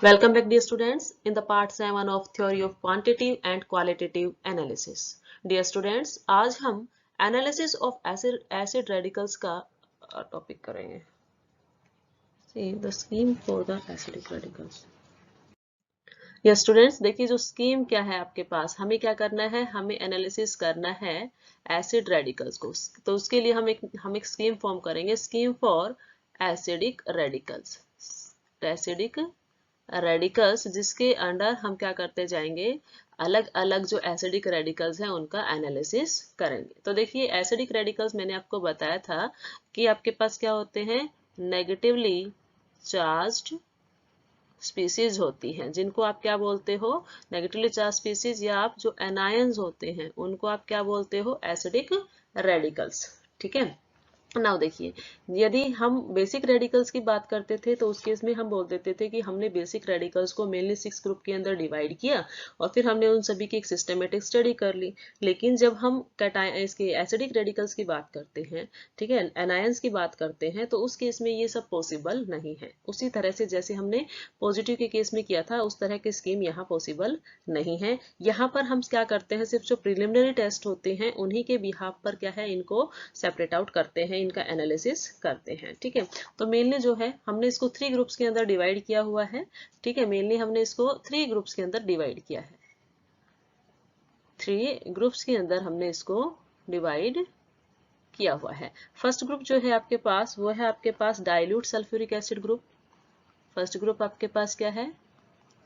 Welcome back, dear students, in the part 7 of Theory of Quantitative and Qualitative Analysis. Dear students, आज हम Analysis of acid radicals का topic करेंगे. See the scheme for the acidic radicals. Yes, students, देखिए जो scheme क्या है आपके पास. हमें क्या करना है, हमें एनालिसिस करना है एसिड रेडिकल्स को. तो उसके लिए हम एक स्कीम फॉर्म करेंगे. Scheme for acidic radicals. Acidic radicals जिसके अंडर हम क्या करते जाएंगे, अलग अलग जो एसिडिक रेडिकल्स हैं उनका एनालिसिस करेंगे. तो देखिए एसिडिक रेडिकल्स मैंने आपको बताया था कि आपके पास क्या होते हैं, नेगेटिवली चार्ज्ड स्पीसीज होती हैं, जिनको आप क्या बोलते हो, नेगेटिवली चार्ज स्पीसीज, या आप जो एनायंस होते हैं उनको आप क्या बोलते हो, एसिडिक रेडिकल्स. ठीक है. नाउ देखिए, यदि हम बेसिक रेडिकल्स की बात करते थे तो उस केस में हम बोल देते थे कि हमने बेसिक रेडिकल्स को मेनली 6 ग्रुप के अंदर डिवाइड किया और फिर हमने उन सभी की एक सिस्टमेटिक स्टडी कर ली. लेकिन जब हम इसके एसिडिक रेडिकल्स की बात करते हैं, ठीक है, एनायंस की बात करते हैं, तो उस केस में ये सब पॉसिबल नहीं है. उसी तरह से जैसे हमने पॉजिटिव के केस में किया था उस तरह की स्कीम यहाँ पॉसिबल नहीं है. यहाँ पर हम क्या करते हैं, सिर्फ जो प्रिलिमिनरी टेस्ट होते हैं उन्हीं के बिहाफ पर क्या है, इनको सेपरेट आउट करते हैं, इनका एनालिसिस करते हैं. ठीक है. तो मेनली जो है हमने इसको 3 ग्रुप्स के अंदर डिवाइड किया हुआ है. ठीक है, मेनली हमने इसको 3 ग्रुप्स के अंदर डिवाइड किया है. 3 ग्रुप्स के अंदर हमने इसको डिवाइड किया हुआ है. फर्स्ट ग्रुप जो है आपके पास, वो है आपके पास dilute sulphuric acid group. First group आपके पास क्या है,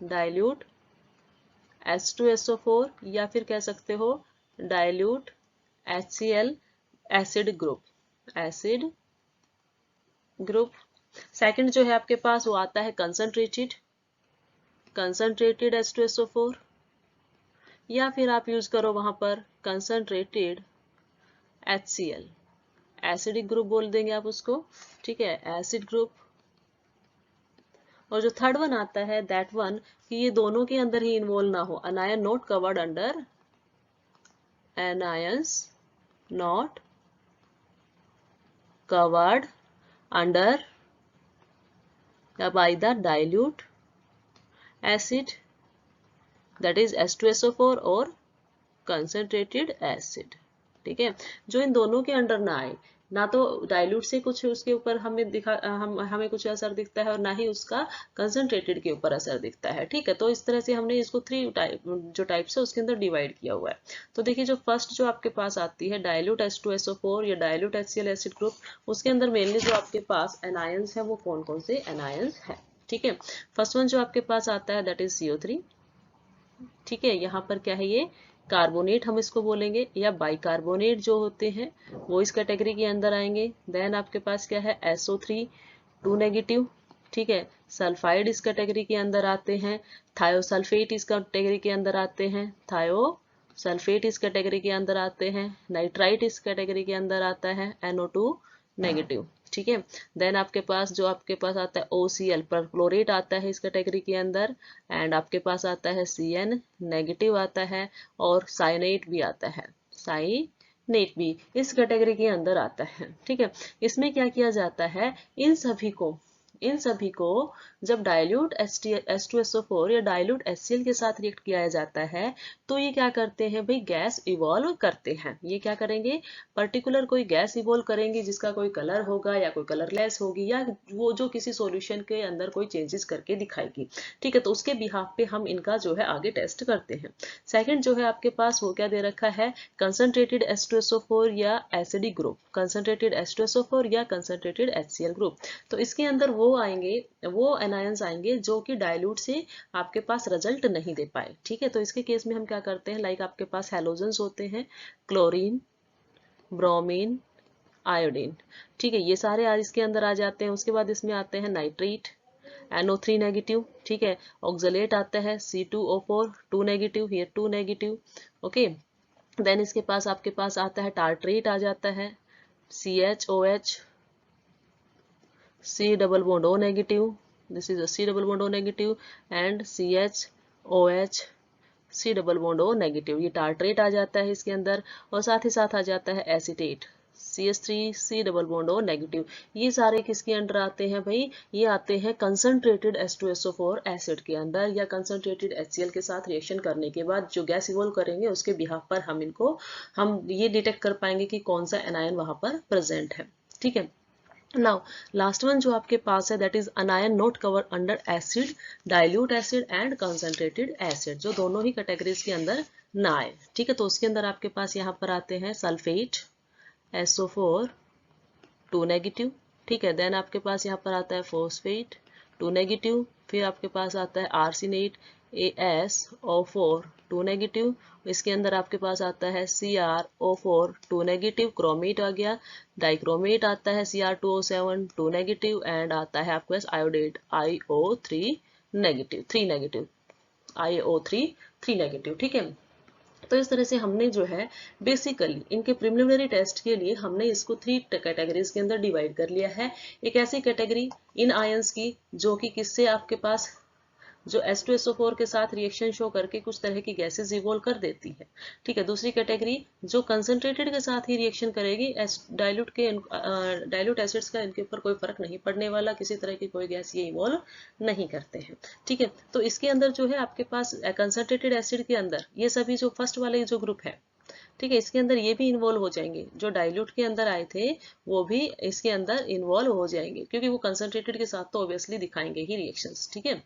डाइल्यूट H2SO4, या फिर कह सकते हो dilute HCl acid group. Acid group. Second जो है आपके पास वो आता है कंसंट्रेटेड H2SO4, या फिर आप यूज करो वहां पर कंसंट्रेटेड HCl, एसिडिक ग्रुप बोल देंगे आप उसको. ठीक है, एसिड ग्रुप. और जो थर्ड वन आता है दैट वन, कि ये दोनों के अंदर ही इन्वॉल्व ना हो, अनायन not covered under, anions not covered under by the dilute acid, that is H2SO4 और concentrated acid. ठीक है, जो इन दोनों के अंडर ना आए, ना तो डाइल्यूट से कुछ उसके ऊपर हमें कुछ असर दिखता है और ना ही उसका कंसंट्रेटेड के ऊपर असर दिखता है. ठीक है, तो इस तरह से हमने इसको 3 टाइप्स है उसके अंदर डिवाइड किया हुआ है. तो देखिए जो फर्स्ट जो आपके पास आती है डाइल्यूट H2SO4 या डाइल्यूट HCl एसिड ग्रुप, उसके अंदर मेनली जो आपके पास एनायंस है वो कौन कौन से एनायंस है. ठीक है, फर्स्ट वन जो आपके पास आता है दैट इज CO3. ठीक है, यहाँ पर क्या है, ये कार्बोनेट हम इसको बोलेंगे, या बाइकार्बोनेट जो होते हैं वो इस कैटेगरी के अंदर आएंगे. देन आपके पास क्या है, SO3 2 नेगेटिव. ठीक है, सल्फाइड इस कैटेगरी के अंदर आते हैं. थायोसल्फेट इस कैटेगरी के अंदर आते हैं. थायोसल्फेट इस कैटेगरी के अंदर आते हैं. नाइट्राइट इस कैटेगरी के अंदर आता है, NO2 नेगेटिव. ठीक है, देन आपके पास जो आपके पास आता है OCl परक्लोरेट आता है इस कैटेगरी के अंदर, एंड आपके पास आता है CN नेगेटिव आता है, और साइनेट भी आता है. साइनेट भी इस कैटेगरी के अंदर आता है. ठीक है, इसमें क्या किया जाता है, इन सभी को जब डाइल्यूट H2SO4 या डाइल्यूट HCl के साथ रिएक्ट किया जाता है तो ये क्या करते हैं भाई, गैस इवॉल्व करते हैं. ये क्या करेंगे, पर्टिकुलर कोई गैस इवॉल्व करेंगे जिसका कोई कलर होगा या कोई कलरलेस होगी, या वो जो किसी सॉल्यूशन के अंदर कोई चेंजेस करके दिखाएगी. ठीक है, तो उसके बिहाफ पे हम इनका जो है आगे टेस्ट करते हैं. सेकंड जो है आपके पास वो क्या दे रखा है, कंसंट्रेटेड H2SO4 या एसिडिक ग्रुप. कंसंट्रेटेड H2SO4 या कंसंट्रेटेड HCl ग्रुप. तो इसके अंदर वो आएंगे, वो एनायंस आएंगे जो कि डाइल्यूट से आपके पास रिजल्ट नहीं दे पाए. ठीक है, तो इसके केस में हम क्या करते हैं, लाइक आपके पास हैलोजेंस होते हैं, क्लोरीन, ब्रोमीन, आयोडीन. ठीक है, ये सारे आज इसके अंदर आ जाते हैं. उसके बाद इसमें आते हैं नाइट्रेट, NO3 नेगेटिव. ठीक है, ऑक्सलेट आता है C2O4 2 negative, here 2 negative. Okay, then इसके पास आपके पास आता है टार्ट्रेट आ जाता है, CHOH C double bond O negative, this is a C double bond O negative, and CHOH C double bond O negative. ये टार्ट्रेट आ जाता है इसके अंदर, और साथ ही साथ आ जाता है acetate CH3 C double bond O negative. ये सारे किसके अंडर आते हैं भाई? ये आते हैं कंसंट्रेटेड H2SO4 एसिड के अंदर, या कंसंट्रेटेड HCl के साथ रिएक्शन करने के बाद जो गैस इवॉल्व करेंगे उसके बिहाफ पर हम ये डिटेक्ट कर पाएंगे कि कौन सा एनायन वहां पर प्रेजेंट है। ठीक है। नाउ लास्ट वन जो आपके पास है, that is अनायन not cover under acid, dilute acid and concentrated acid, जो दोनों ही कैटेगरीज के अंदर ना आए। ठीक है, तो उसके अंदर आपके पास यहाँ पर आते हैं सल्फेट SO4 2 नेगेटिव। ठीक है, देन आपके पास यहाँ पर आता है फॉस्फेट 2 नेगेटिव, फिर आपके पास आता है आर्सेनेट AsO4 2 नेगेटिव, इसके अंदर आपके पास आता है CrO4 2 नेगेटिव, क्रोमेट आ गया, डाइक्रोमेट आता है Cr2O7 2 नेगेटिव, एंड आता है आपके पास iodate IO3 negative 3 negative IO3 3 negative. ठीक है, तो इस तरह से हमने जो है बेसिकली इनके प्रिलिमिनरी टेस्ट के लिए हमने इसको 3 कैटेगरीज के अंदर डिवाइड कर लिया है। एक ऐसी कैटेगरी इन आयंस की जो कि किससे आपके पास जो H2SO4 के साथ रिएक्शन शो करके कुछ तरह की गैसेस इवॉल्व कर देती है। ठीक है, दूसरी कैटेगरी जो कंसंट्रेटेड के साथ ही रिएक्शन करेगी, डाइल्यूट एसिड्स का इनके ऊपर कोई फर्क नहीं पड़ने वाला, किसी तरह की कोई गैस ये इवॉल्व नहीं करते हैं। ठीक है, तो इसके अंदर जो है आपके पास कंसंट्रेटेड एसिड के अंदर ये सभी जो फर्स्ट वाले जो ग्रुप है, ठीक है, इसके अंदर ये भी इन्वॉल्व हो जाएंगे, जो डाइल्यूट के अंदर आए थे वो भी इसके अंदर इन्वॉल्व हो जाएंगे, क्योंकि वो कंसंट्रेटेड के साथ तो ऑब्वियसली दिखाएंगे ही रिएक्शंस। ठीक है,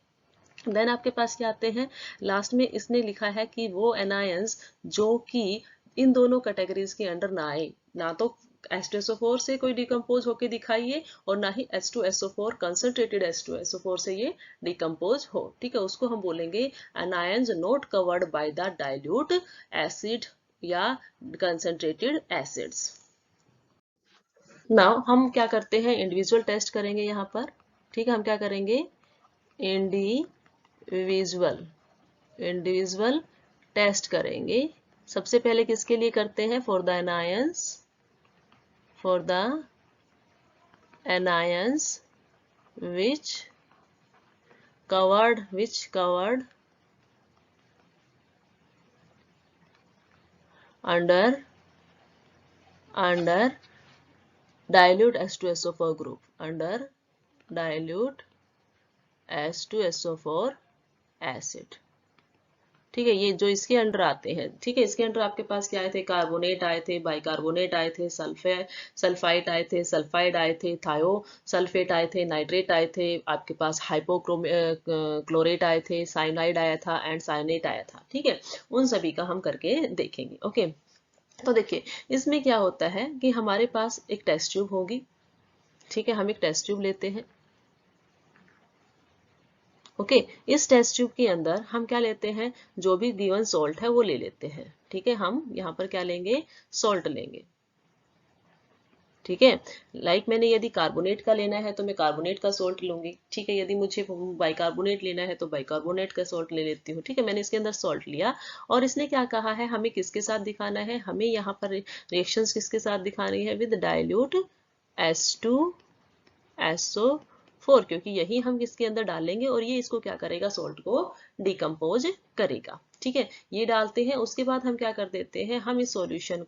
देन आपके पास क्या आते हैं, लास्ट में इसने लिखा है कि वो एनायंस जो कि इन दोनों कैटेगरीज के अंडर ना आए, ना तो H2SO4 से कोई डिकम्पोज होके दिखाइए और ना ही H2SO4 कंसंट्रेटेड H2SO4 से ये डिकम्पोज हो। ठीक है, उसको हम बोलेंगे anions not covered by the dilute acid या कंसंट्रेटेड एसिड्स। नाउ हम क्या करते हैं, इंडिविजुअल टेस्ट करेंगे यहाँ पर। ठीक है, हम क्या करेंगे, इंडिविजुअल टेस्ट करेंगे। सबसे पहले किसके लिए करते हैं, for the anions which covered under dilute H2SO4 group, under dilute H2SO4 acid। ठीक है, ये जो इसके अंडर आते हैं, ठीक है, इसके अंडर आपके पास क्या आए थे, कार्बोनेट आए थे, बाइकार्बोनेट आए थे, सल्फाइड आए थे, सल्फाइड आए थे, थायो सल्फेट आए थे, नाइट्रेट आए थे, आपके पास हाइपोक्लोरेट आए थे, साइनाइड आया था एंड साइनेट आया था। ठीक है, उन सभी का हम करके देखेंगे। ओके, तो देखिए इसमें क्या होता है कि हमारे पास एक टेस्ट ट्यूब होगी। ठीक है, हम एक टेस्ट ट्यूब लेते हैं। ओके, इस टेस्ट ट्यूब के अंदर हम क्या लेते हैं, जो भी गिवन सॉल्ट है वो ले लेते हैं। ठीक है, हम यहाँ पर क्या लेंगे, सॉल्ट लेंगे। ठीक है, लाइक मैंने यदि कार्बोनेट का लेना है तो मैं कार्बोनेट का सॉल्ट लूंगी। ठीक है, यदि मुझे बाइकार्बोनेट लेना है तो बाइकार्बोनेट का सॉल्ट ले लेती हूँ। ठीक है, मैंने इसके अंदर सॉल्ट लिया और इसने क्या कहा है, हमें किसके साथ दिखाना है, हमें यहाँ पर रिएक्शंस किसके साथ दिखानी है, विद डाइल्यूट H2SO4, क्योंकि यही हम इसके अंदर डालेंगे और ये इसको क्या करेगा, सॉल्ट को डिकम्पोज करेगा। ठीक है, ये डालते हैं, उसके बाद हम क्या कर देते हैं, हम इस सॉल्यूशन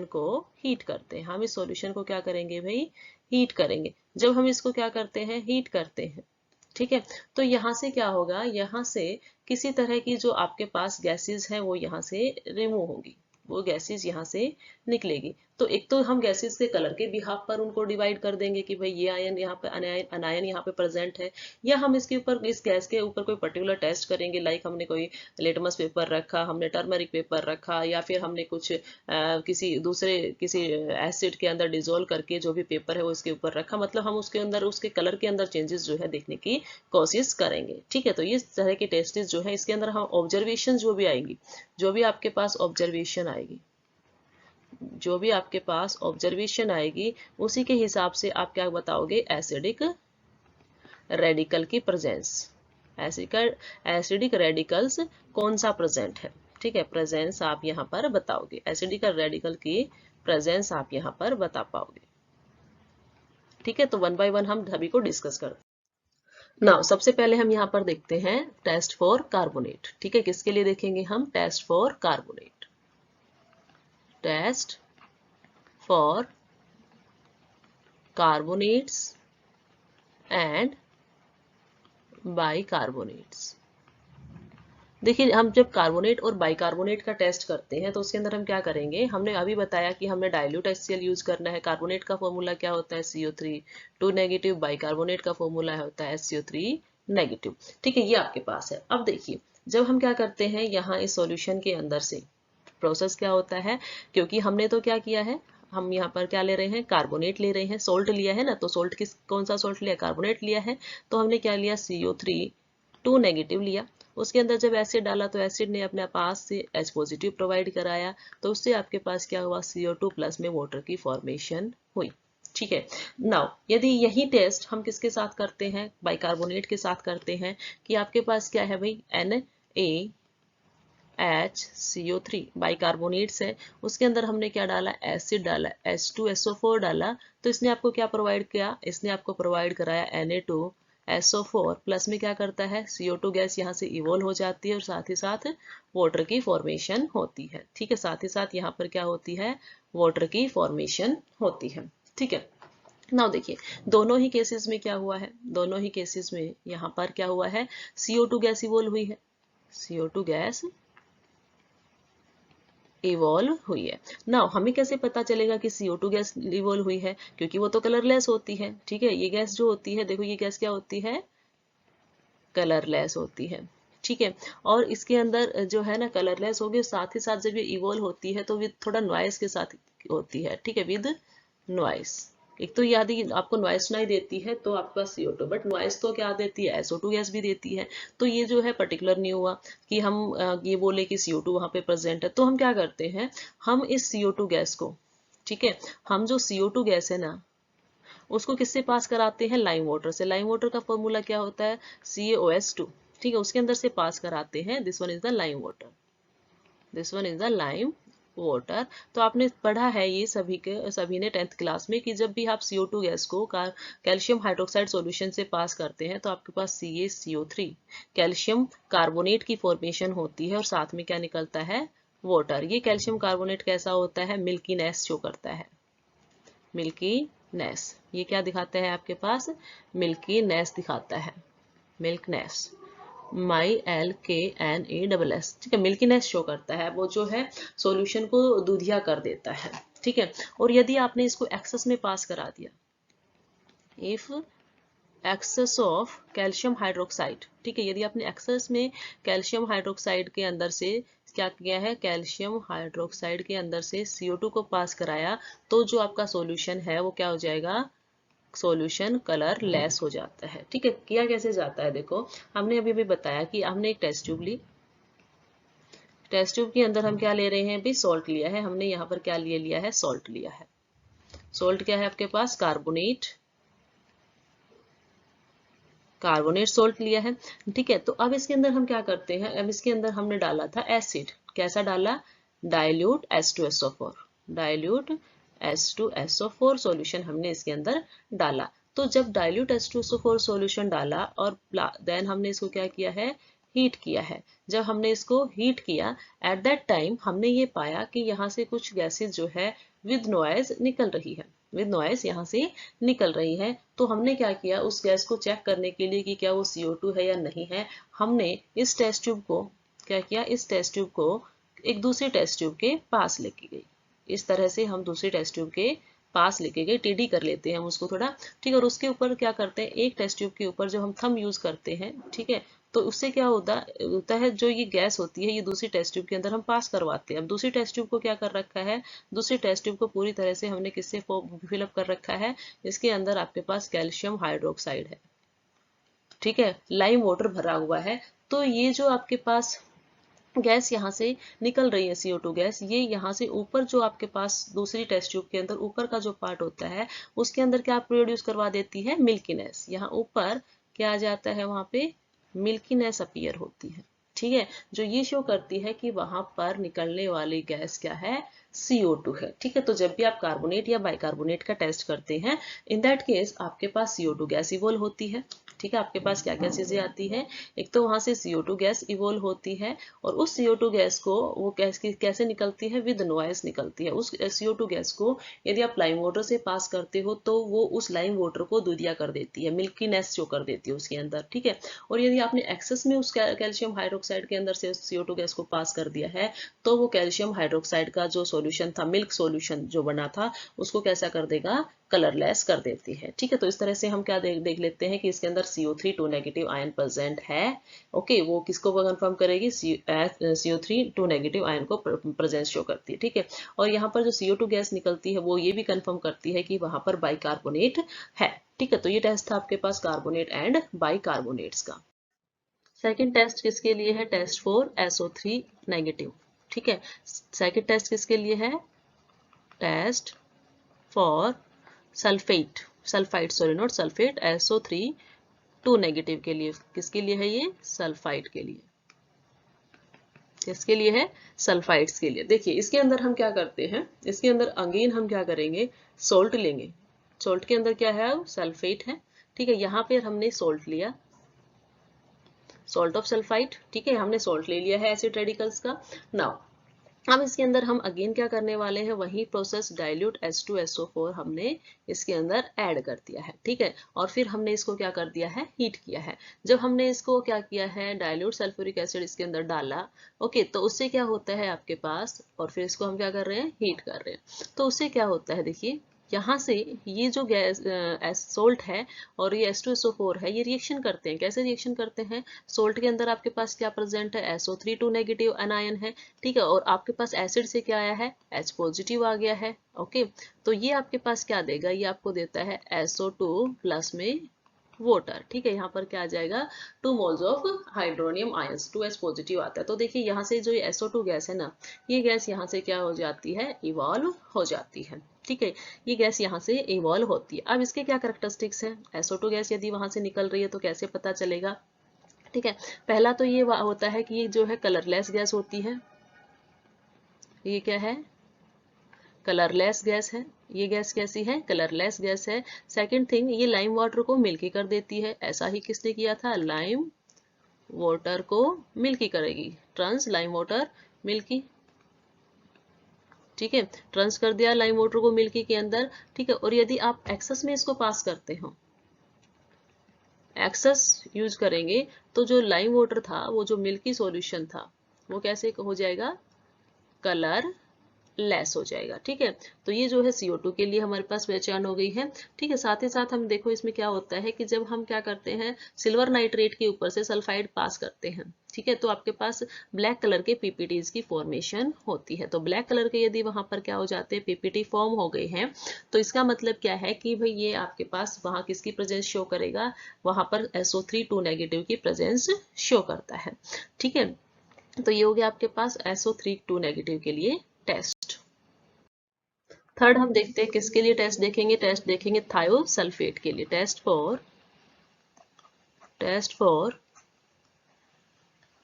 को हीट करते हैं। हम इस सॉल्यूशन को क्या करेंगे भाई, हीट करेंगे। जब हम इसको क्या करते हैं, हीट करते हैं, ठीक है, तो यहाँ से क्या होगा, यहाँ से किसी तरह की जो आपके पास गैसेस हैं वो यहाँ से रिमूव होगी, वो गैसेस यहाँ से निकलेगी। तो एक तो हम गैसेस के कलर के बिहाफ पर उनको डिवाइड कर देंगे कि भाई ये आयन यहाँ पे अनायन यहाँ पे प्रेजेंट है, या हम इसके ऊपर इस गैस के ऊपर कोई पर्टिकुलर टेस्ट करेंगे, लाइक हमने कोई लिटमस पेपर रखा, हमने टर्मरिक पेपर रखा, या फिर हमने कुछ किसी एसिड के अंदर डिजोल्व करके जो भी पेपर है वो इसके ऊपर रखा, मतलब हम उसके अंदर उसके कलर के अंदर चेंजेस जो है देखने की कोशिश करेंगे। ठीक है, तो इस तरह की टेस्ट जो है इसके अंदर हम ऑब्जर्वेशन जो भी आएगी, जो भी आपके पास ऑब्जर्वेशन आएगी उसी के हिसाब से आप क्या बताओगे, एसिडिक रेडिकल की प्रेजेंस, एसिडिक रेडिकल्स कौन सा प्रेजेंट है। ठीक है, प्रेजेंस आप यहाँ पर बताओगे, एसिडिक रेडिकल की प्रेजेंस आप यहाँ पर बता पाओगे। ठीक है, तो वन बाय वन हम सभी को डिस्कस करते हैं। नाउ सबसे पहले हम यहाँ पर देखते हैं टेस्ट फॉर कार्बोनेट। ठीक है, किसके लिए देखेंगे हम, test for carbonate, test for carbonates and bicarbonates। देखिए हम जब कार्बोनेट और बाइकार्बोनेट का टेस्ट करते हैं तो उसके अंदर हम क्या करेंगे, हमने अभी बताया कि हमने डाइल्यूट HCl यूज करना है। कार्बोनेट का फॉर्मूला क्या होता है, CO3 2 नेगेटिव, बाइकार्बोनेट का फॉर्मूला होता है SCO3 नेगेटिव। ठीक है, ये आपके पास है। अब देखिए जब हम क्या करते हैं यहाँ इस सॉल्यूशन के अंदर से प्रोसेस क्या होता है, क्योंकि हमने तो क्या किया है, हम यहाँ पर क्या ले रहे हैं, कार्बोनेट ले रहे हैं, सोल्ट लिया है ना, तो सोल्ट कौन सा सोल्ट लिया, कार्बोनेट लिया है, तो हमने क्या लिया, CO3 2 नेगेटिव लिया। उसके अंदर जब एसिड डाला तो एसिड ने अपने पास से H पॉजिटिव प्रोवाइड कराया, तो उससे आपके पास क्या हुआ, CO2 प्लस में वाटर की फॉर्मेशन हुई। ठीक है, नाउ यदि यही टेस्ट हम किसके साथ करते हैं, बाइकार्बोनेट के साथ करते हैं, कि आपके पास क्या है भाई, NaHCO3 बाइकार्बोनेट्स है, उसके अंदर हमने क्या डाला, एसिड डाला, H2SO4 डाला, तो इसने आपको क्या प्रोवाइड किया, इसने आपको प्रोवाइड कराया Na2SO4 प्लस में क्या करता है, CO2 गैस यहाँ से इवोल्व हो जाती है और साथ ही साथ वाटर की फॉर्मेशन होती है। ठीक है, साथ ही साथ यहाँ पर क्या होती है, वाटर की फॉर्मेशन होती है। ठीक है, नाउ देखिए दोनों ही केसेस में क्या हुआ है, दोनों ही केसेस में यहाँ पर क्या हुआ है, CO2 गैस इवोल्व हुई है, CO2 गैस इवॉल्व हुई है। नाउ हमें कैसे पता चलेगा कि CO2 गैस इवॉल्व हुई है, क्योंकि वो तो कलरलेस होती है। ठीक है, ये गैस जो होती है, देखो ये गैस क्या होती है, कलरलेस होती है। ठीक है, और इसके अंदर जो है ना कलरलेस होगी, साथ ही साथ जब ये इवॉल्व होती है तो विद थोड़ा नॉइस के साथ होती है। ठीक है, विद नॉइस। एक तो यदि आपको नॉइस सुनाई देती है तो आपका CO2, बट नॉइस तो क्या देती है, SO2 गैस भी देती है। तो ये जो है पर्टिकुलर नहीं हुआ कि हम ये बोले कि CO2 वहां पे प्रेजेंट है। तो हम क्या करते हैं, हम इस CO2 गैस को, ठीक है, हम जो CO2 गैस है ना उसको किससे पास कराते हैं, लाइम वाटर से। लाइम वाटर का फॉर्मूला क्या होता है, CaOH2। ठीक है, उसके अंदर से पास कराते हैं, this one is the lime water, this one is the lime water. तो आपने पढ़ा है ये सभी ने 10th क्लास में कि जब भी आप CO2 गैस को कैल्शियम हाइड्रोक्साइड सॉल्यूशन से पास करते हैं तो आपके पास CaCO3 कैल्शियम कार्बोनेट की फॉर्मेशन होती है और साथ में क्या निकलता है, वाटर। ये कैल्शियम कार्बोनेट कैसा होता है, मिल्कीनेस शो करता है, मिल्कीनेस। ये क्या दिखाता है आपके पास, मिल्कीनेस दिखाता है, मिल्कनेस, MILKNESS। ठीक है, मिल्कीनेस शो करता है, वो जो है सॉल्यूशन को दूधिया कर देता है। ठीक है, और यदि आपने इसको एक्सेस में पास करा दिया, if excess of calcium hydroxide, ठीक है, यदि आपने एक्सेस में कैल्शियम हाइड्रोक्साइड के अंदर से क्या किया है, कैल्शियम हाइड्रोक्साइड के अंदर से CO2 को पास कराया, तो जो आपका सॉल्यूशन है वो क्या हो जाएगा, सॉल्यूशन कलर लेस हो जाता है। ठीक है, किया कैसे जाता है, देखो हमने अभी भी बताया कि हमने एक टेस्ट ट्यूब ली, टेस्ट ट्यूब के अंदर हम क्या ले रहे हैं, भी सॉल्ट लिया है हमने, यहाँ पर क्या लिया है, सॉल्ट लिया है। सॉल्ट क्या है आपके पास, कार्बोनेट, कार्बोनेट सॉल्ट लिया है। ठीक है, तो अब इसके अंदर हम क्या करते हैं, अब इसके अंदर हमने डाला था एसिड, कैसा डाला, dilute H2SO4, dilute H2SO4 solution हमने इसके अंदर डाला। तो जब डाइल्यूट H2SO4 सॉल्यूशन डाला और देन हमने इसको क्या किया है, हीट किया है। जब हमने इसको हीट किया, एट दैट टाइम हमने ये पाया कि यहाँ से कुछ गैसेज जो है विद नॉइज निकल रही है, विद नॉइज यहाँ से निकल रही है। तो हमने क्या किया, उस गैस को चेक करने के लिए कि क्या वो CO2 है या नहीं है, हमने इस टेस्ट ट्यूब को क्या किया, इस टेस्ट ट्यूब को एक दूसरे टेस्ट ट्यूब के पास लेके गई। इस तरह से हम दूसरे टेस्ट ट्यूब के पास लेके गए, टेढ़ी कर लेते हैं हम उसको थोड़ा। ठीक है, और उसके ऊपर क्या करते हैं, एक टेस्ट ट्यूब के ऊपर जो हम थंब यूज करते हैं, ठीक है, तो उससे क्या होता है, जो ये गैस होती है ये दूसरी टेस्ट ट्यूब के अंदर हम पास करवाते हैं। अब दूसरी टेस्ट ट्यूब को क्या कर रखा है, दूसरी टेस्ट ट्यूब को पूरी तरह से हमने किससे फिलअप कर रखा है, इसके अंदर आपके पास कैल्शियम हाइड्रोक्साइड है। ठीक है, लाइम वाटर भरा हुआ है। तो ये जो आपके पास गैस यहाँ से निकल रही है, CO2 गैस, ये यहाँ से ऊपर जो आपके पास दूसरी टेस्ट ट्यूब के अंदर ऊपर का जो पार्ट होता है उसके अंदर क्या प्रोड्यूस करवा देती है, मिल्कीनेस। यहाँ ऊपर क्या आ जाता है, वहां पे मिल्कीनेस अपीयर होती है। ठीक है, जो ये शो करती है कि वहां पर निकलने वाली गैस क्या है, CO2 है। ठीक है, तो जब भी आप कार्बोनेट या बाइकार्बोनेट का टेस्ट करते हैं, इन दैट केस आपके पास CO2 गैस इवोल्व होती है। ठीक है, आपके पास क्या क्या चीजें आती है, एक तो वहां से CO2 गैस इवोल्व होती है, और उस CO2 गैस को वो कैसे निकलती है, विद नॉइज निकलती है। उस CO2 गैस को यदि आप लाइम वाटर से पास करते हो तो वो उस लाइम वाटर को दूधिया कर देती है, मिल्कीनेस शो कर देती है उसके अंदर। ठीक है, और यदि आपने एक्सेस में उस कैल्शियम हाइड्रोक्साइड के अंदर से CO2 गैस को पास कर दिया है, तो वो कैल्शियम हाइड्रोक्साइड का जो सॉल्यूशन था, मिल्क सॉल्यूशन जो बना था, उसको कैसा कर देगा, कलरलेस कर देती है। ठीक है, तो इस तरह से हम क्या देख लेते हैं कि इसके अंदर CO3 2 नेगेटिव आयन प्रेजेंट है। ओके, वो किसको कंफर्म करेगी, CO3 2 नेगेटिव आयन को प्रेजेंस शो करती है। ठीक है, और यहाँ पर जो CO2 गैस निकलती है वो ये भी कंफर्म करती है कि वहां पर बाइकार्बोनेट है। ठीक है, तो ये टेस्ट था आपके पास कार्बोनेट एंड बाइकार्बोनेट्स का। सेकेंड टेस्ट किसके लिए है, टेस्ट फॉर SO3 नेगेटिव। ठीक है, सेकेंड टेस्ट किसके लिए है, test for sulphate, sorry not sulphate, SO3 2 negative के लिए। किसके लिए है ये, सल्फाइड के लिए। किसके लिए है, सल्फाइड्स के लिए। देखिए इसके अंदर हम क्या करते हैं, इसके अंदर अगेन हम क्या करेंगे, सोल्ट लेंगे। सोल्ट के अंदर क्या है, सल्फेट है। ठीक है, यहाँ पे हमने सोल्ट लिया, सॉल्ट ऑफ सल्फाइड। ठीक है, हमने सोल्ट ले लिया है एसिड रेडिकल्स का। नाउ अब इसके अंदर हम अगेन क्या करने वाले हैं, वही प्रोसेस, डाइल्यूट H2SO4 हमने इसके अंदर ऐड कर दिया है। ठीक है, और फिर हमने इसको क्या कर दिया है, हीट किया है। जब हमने इसको क्या किया है, डाइल्यूट सल्फ्यूरिक एसिड इसके अंदर डाला, ओके, तो उससे क्या होता है आपके पास, और फिर इसको हम क्या कर रहे हैं, हीट कर रहे हैं। तो उससे क्या होता है, देखिए यहाँ से ये जो गैस सोल्ट है और ये H2SO4 है, ये रिएक्शन करते हैं। कैसे रिएक्शन करते हैं, सोल्ट के अंदर आपके पास क्या प्रेजेंट है, SO3 2 नेगेटिव एनायन है। ठीक है, और आपके पास एसिड से क्या आया है, H पॉजिटिव आ गया है। ओके, तो ये आपके पास क्या देगा, ये आपको देता है SO2 प्लस में वाटर। ठीक है, यहाँ पर क्या आ जाएगा, 2 moles of hydronium ions, 2H positive आता है। तो देखिए यहाँ से जो ये SO2 गैस है ना, ये गैस यहाँ से क्या हो जाती है, इवॉल्व हो जाती है। ठीक है, ये गैस यहाँ से इवॉल्व होती है। अब इसके क्या कैरेक्टरिस्टिक्स हैं, SO2 गैस यदि वहां से निकल रही है तो कैसे पता चलेगा। ठीक है, पहला तो ये होता है कि ये जो है कलरलेस गैस होती है। ये क्या है, कलरलेस गैस है। ये गैस कैसी है, कलरलेस गैस है। सेकंड थिंग, ये लाइम वाटर को मिल्की कर देती है। ऐसा ही किसने किया था, लाइम वाटर को मिल्की करेगी, ट्रांस लाइम वाटर मिल्की। ठीक है, ट्रांस कर दिया लाइम वाटर को मिल्की के अंदर। ठीक है, और यदि आप एक्सेस में इसको पास करते हो, एक्सेस यूज करेंगे, तो जो लाइम वाटर था, वो जो मिल्की सॉल्यूशन था, वो कैसे हो जाएगा, कलर लेस हो जाएगा। ठीक है, तो ये जो है CO2 के लिए हमारे पास पहचान हो गई है। ठीक है, साथ ही साथ हम देखो इसमें क्या होता है कि जब हम क्या करते हैं, सिल्वर नाइट्रेट के ऊपर से सल्फाइड पास करते हैं, ठीक है, तो आपके पास ब्लैक कलर के PPTs की फॉर्मेशन होती है। तो ब्लैक कलर के यदि वहां पर क्या हो जाते हैं, PPT फॉर्म हो गए हैं, तो इसका मतलब क्या है कि भाई ये आपके पास वहां किसकी प्रेजेंस शो करेगा, वहां पर SO3 2 नेगेटिव की प्रेजेंस शो करता है। ठीक है, तो ये हो गया आपके पास SO3 2 नेगेटिव के लिए टेस्ट। थर्ड हम देखते हैं किसके लिए टेस्ट देखेंगे, टेस्ट देखेंगे थायोसल्फेट के लिए, टेस्ट फॉर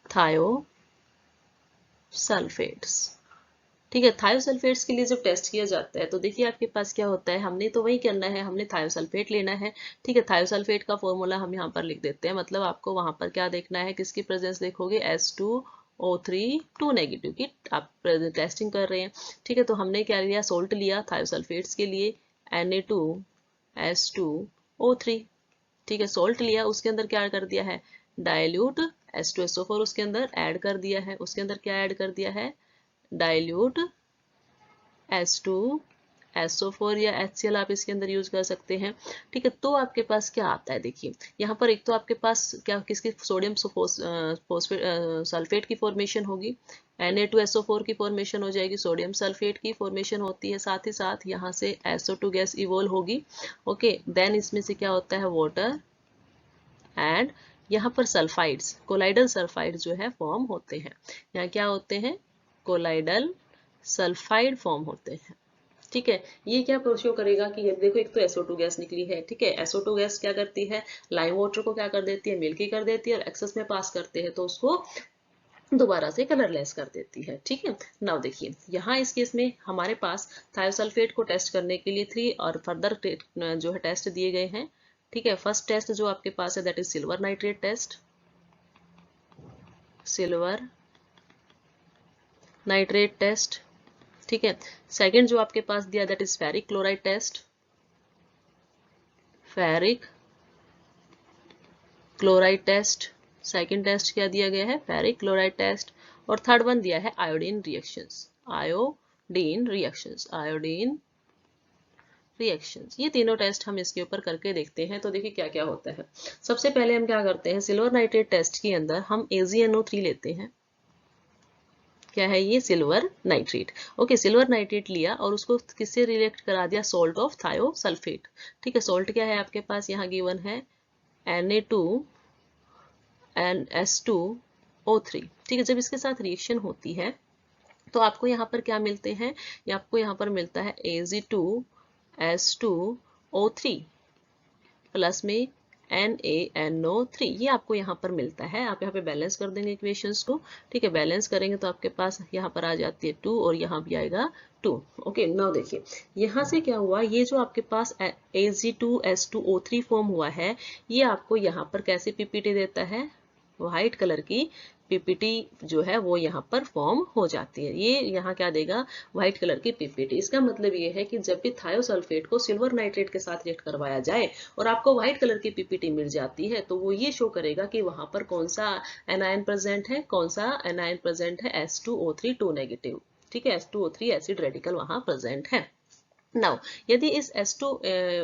थायोसल्फेट्स। ठीक है, थायोसल्फेट्स के लिए जब टेस्ट किया जाता है तो देखिए आपके पास क्या होता है, हमने तो वही करना है, हमने थायोसल्फेट लेना है। ठीक है, थायोसल्फेट का फॉर्मूला हम यहाँ पर लिख देते हैं, मतलब आपको वहां पर क्या देखना है, किसकी प्रेजेंस देखोगे, H2O3 2 नेगेटिव की आप टेस्टिंग कर रहे हैं। ठीक है, तो हमने क्या लिया, सोल्ट लिया थायोसल्फेट्स के लिए, Na2H2O3। ठीक है, सोल्ट लिया, उसके अंदर क्या कर दिया है, डाइल्यूट H2SO4 उसके अंदर ऐड कर दिया है। उसके अंदर क्या ऐड कर दिया है, डाइल्यूट H2SO4 या HCl आप इसके अंदर यूज कर सकते हैं। ठीक है, तो आपके पास क्या आता है, देखिए यहाँ पर एक तो आपके पास क्या, किसकी, सोडियम सल्फेट की फॉर्मेशन होगी, Na2SO4 की फॉर्मेशन हो जाएगी, सोडियम सल्फेट की फॉर्मेशन होती है, साथ ही साथ यहाँ से SO2 गैस इवोल्व होगी। ओके, देन इसमें से क्या होता है, वाटर एंड यहाँ पर सल्फाइड्स, कोलाइडल सल्फाइड जो है फॉर्म होते हैं। यहाँ क्या होते हैं, कोलाइडल सल्फाइड फॉर्म होते हैं। ठीक है, ये क्या शो करेगा कि ये देखो, एक तो SO2 गैस निकली है। ठीक है, SO2 गैस क्या करती है, लाइम वाटर को क्या कर देती है, मिल्की कर देती है, और एक्सेस में पास करते हैं तो उसको दोबारा से कलरलेस कर देती है। ठीक है, नाउ देखिए यहाँ इस केस में हमारे पास थायोसल्फेट को टेस्ट करने के लिए 3 और फर्दर जो है टेस्ट दिए गए हैं। ठीक है, फर्स्ट टेस्ट जो आपके पास है that is silver nitrate test, silver nitrate test. ठीक है, सेकंड जो आपके पास दिया that is ferric chloride test, ferric chloride test. Second test क्या दिया गया है, फेरिक क्लोराइड टेस्ट। और थर्ड वन दिया है iodine reactions, iodine reactions, iodine reactions. ये तीनों टेस्ट हम इसके ऊपर करके देखते हैं। तो देखिए क्या क्या होता है। सबसे पहले हम क्या करते हैं, सिल्वर नाइट्रेट टेस्ट के अंदर हम AgNO3 लेते हैं। क्या है ये, silver nitrate. Okay, silver nitrate लिया और उसको किससे रिएक्ट करा दिया, सोल्ट ऑफ थायोसल्फेट। ठीक है, सोल्ट क्या है आपके पास यहाँ गिवन है Na2 एंड S2O3। ठीक है, जब इसके साथ रिएक्शन होती है तो आपको यहाँ पर क्या मिलते हैं, आपको यहाँ पर मिलता है Ag2S2O3 प्लस में NaNO3। ये आपको यहाँ पर मिलता है। आप यहाँ पे बैलेंस कर देंगे इक्वेशंस को। ठीक है, बैलेंस करेंगे तो आपके पास यहाँ पर आ जाती है 2 और यहाँ भी आएगा 2। ओके, नाउ देखिए यहाँ से क्या हुआ, ये जो आपके पास Ag2S2O3 फॉर्म हुआ है, ये आपको यहाँ पर कैसे पीपीटी देता है, व्हाइट कलर की पीपीटी जो है वो यहाँ पर फॉर्म हो जाती है। ये यहाँ क्या देगा, व्हाइट कलर की पीपीटी। इसका मतलब ये है कि जब भी थायोसल्फेट को सिल्वर नाइट्रेट के साथ रिएक्ट करवाया जाए और आपको व्हाइट कलर की पीपीटी मिल जाती है तो वो ये शो करेगा कि वहां पर कौन सा एनायन प्रेजेंट है, कौन सा एनायन प्रेजेंट है, S2O3 2 नेगेटिव। ठीक है, S2O3 एसिड रेडिकल वहां प्रेजेंट है। नाउ यदि इस S2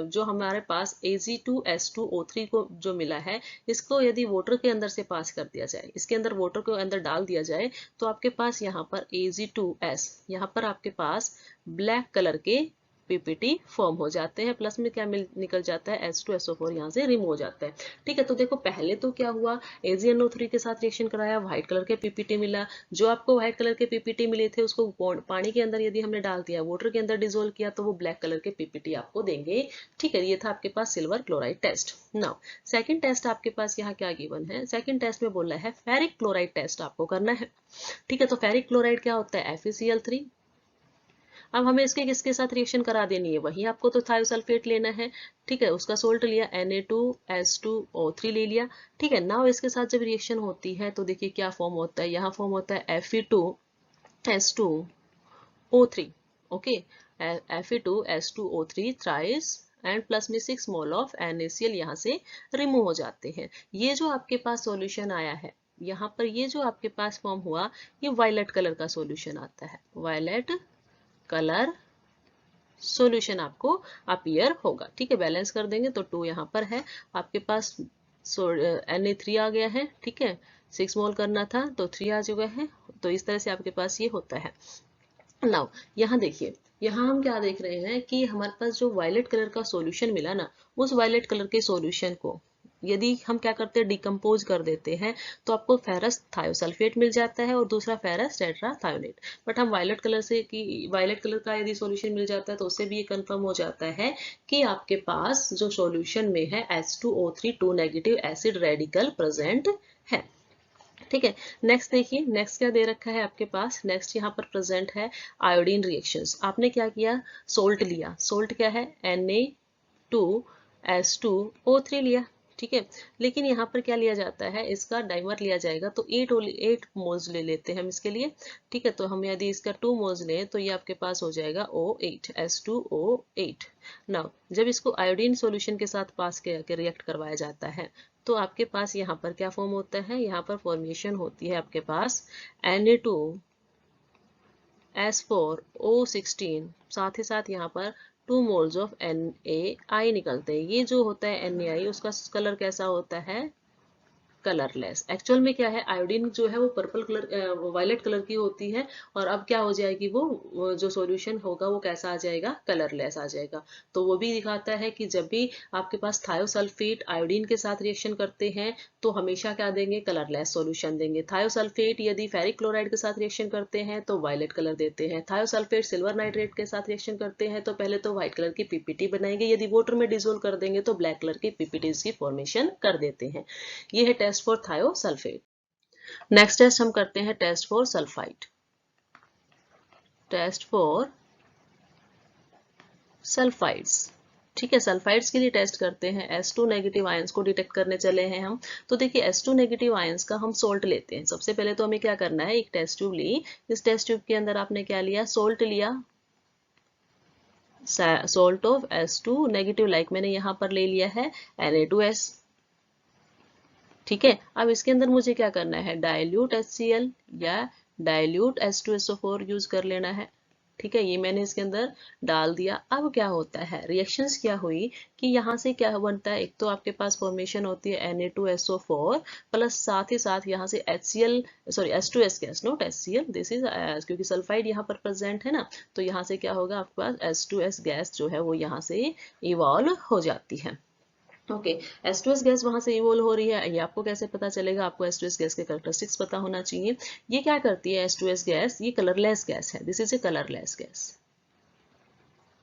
जो हमारे पास Ag2S2O3 को जो मिला है, इसको यदि वाटर के अंदर से पास कर दिया जाए, इसके अंदर वाटर को अंदर डाल दिया जाए, तो आपके पास यहाँ पर Ag2S, यहाँ पर आपके पास ब्लैक कलर के पीपीटी फॉर्म हो जाते हैं। प्लस में क्या निकल जाता है, H2SO4 यहाँ से रिमूव हो जाता है। ठीक है, तो देखो पहले तो क्या हुआ, AgNO3 के साथ रिएक्शन कराया, व्हाइट कलर के पीपीटी मिला। जो आपको व्हाइट कलर के पीपीटी मिले थे उसको पानी के अंदर यदि हमने डाल दिया, वाटर के अंदर डिजोल्व किया, तो वो ब्लैक कलर के पीपीटी आपको देंगे। ठीक है, ये था आपके पास silver chloride test. Now second test आपके पास यहाँ क्या गिवन है, सेकंड टेस्ट में बोल रहा है फेरिक क्लोराइड टेस्ट आपको करना है। ठीक है, तो फेरिक क्लोराइड क्या होता है, FeCl3। अब हमें इसके किसके साथ रिएक्शन करा देनी है, वही आपको तो थायोसल्फेट लेना है। ठीक है, उसका सोल्ट लिया Na2S2O3 ले लिया। ठीक है, नाउ इसके साथ जब रिएक्शन होती है तो देखिए क्या फॉर्म होता है, यहाँ फॉर्म होता है Fe2S2O3। Okay, Fe2S2O3 thrice and plus में 6 मोल ऑफ NaCl यहाँ से रिमूव हो जाते हैं। ये जो आपके पास सॉल्यूशन आया है, यहाँ पर ये जो आपके पास फॉर्म हुआ, ये वायलेट कलर का सॉल्यूशन आता है, वायलेट कलर सॉल्यूशन आपको अपीयर होगा। ठीक है, बैलेंस कर देंगे तो 2 यहाँ पर है आपके पास, Na3 आ गया है। ठीक है, 6 मोल करना था तो 3 आ चुका है। तो इस तरह से आपके पास ये होता है। नाउ यहाँ देखिए, यहाँ हम क्या देख रहे हैं कि हमारे पास जो वायलेट कलर का सॉल्यूशन मिला ना, उस वायलेट कलर के सॉल्यूशन को यदि हम क्या करते हैं, डिकम्पोज कर देते हैं, तो आपको फेरस थायोसल्फेट मिल जाता है और दूसरा फेरस टेट्राथायोनेट। बट हम वायलेट कलर से कि वायलेट कलर का यदि सॉल्यूशन मिल जाता है तो उससे भी ये कंफर्म हो जाता है कि आपके पास जो सॉल्यूशन में है H2O3 2 negative acid radical present है। ठीक है, नेक्स्ट देखिए, नेक्स्ट क्या दे रखा है आपके पास, नेक्स्ट यहाँ पर प्रेजेंट है आयोडीन रिएक्शंस। आपने क्या किया, सोल्ट लिया, सोल्ट क्या है, Na2S2O3 लिया। ठीक है, लेकिन यहाँ पर क्या लिया जाता है, इसका डाइमर लिया जाएगा तो 8 मोल्स ले लेते हैं हम इसके लिए। ठीक है, तो हम यदि इसका 2 मोल्स लें तो ये आपके पास हो जाएगा O8 S2O8। नाउ जब इसको आयोडीन सॉल्यूशन के साथ पास के रिएक्ट करवाया जाता है तो आपके पास यहाँ पर क्या फॉर्म होता है, यहाँ पर फॉर्मेशन होती है आपके पास Na2S4O16, साथ ही साथ यहाँ पर 2 मोल्स ऑफ NaI निकलते हैं। ये जो होता है NaI, उसका कलर कैसा होता है, कलरलेस। एक्चुअल में क्या है, आयोडीन जो है वो पर्पल कलर वायलेट कलर की होती है, और अब क्या हो जाएगी, वो जो सॉल्यूशन होगा वो कैसा आ जाएगा, कलरलेस आ जाएगा। तो वो भी दिखाता है कि जब भी आपके पास थायोसल्फेट आयोडीन के साथ रिएक्शन करते हैं तो हमेशा क्या देंगे, कलरलेस सॉल्यूशन देंगे। थायोसल्फेट यदि फेरिक क्लोराइड के साथ रिएक्शन करते हैं तो वायलेट कलर देते हैं। थायोसल्फेट सिल्वर नाइट्रेट के साथ रिएक्शन करते हैं तो पहले तो व्हाइट कलर की पीपीटी बनाएंगे, यदि वाटर में डिसोल्व कर देंगे तो ब्लैक कलर की पीपीटी की फॉर्मेशन कर देते हैं। ये है test for thiosulphate. Next test हम करते हैं test for sulphide. Test for sulphides. ठीक है, सल्फाइड्स के लिए टेस्ट करते हैं। H2 नेगेटिव आयंस को डिटेक्ट करने चले हैं हम। तो देखिए H2 नेगेटिव आयंस का हम सोल्ट लेते हैं। सबसे पहले तो हमें क्या करना है, एक टेस्ट ट्यूब ली, इस टेस्ट ट्यूब के अंदर आपने क्या लिया, सोल्ट लिया, salt of H2 negative, like मैंने यहाँ पर ले लिया है Na2S। ठीक है, अब इसके अंदर मुझे क्या करना है, डाइल्यूट HCl या डाइल्यूट H2SO4 यूज कर लेना है। ठीक है, ये मैंने इसके अंदर डाल दिया। अब क्या होता है, रिएक्शंस क्या हुई कि यहाँ से क्या बनता है, एक तो आपके पास फॉर्मेशन होती है Na2SO4 प्लस साथ ही साथ यहाँ से HCl, sorry H2S gas, not HCl, this is, क्योंकि सल्फाइड यहाँ पर प्रेजेंट है ना, तो यहाँ से क्या होगा, आपके पास H2S गैस जो है वो यहाँ से इवॉल्व हो जाती है। ओके, H2S गैस वहां से इवोल्व हो रही है, ये आपको कैसे पता चलेगा, आपको H2S गैस के कैरेक्टरिस्टिक्स पता होना चाहिए। ये क्या करती है H2S गैस, ये कलरलेस गैस है, this is a colourless gas,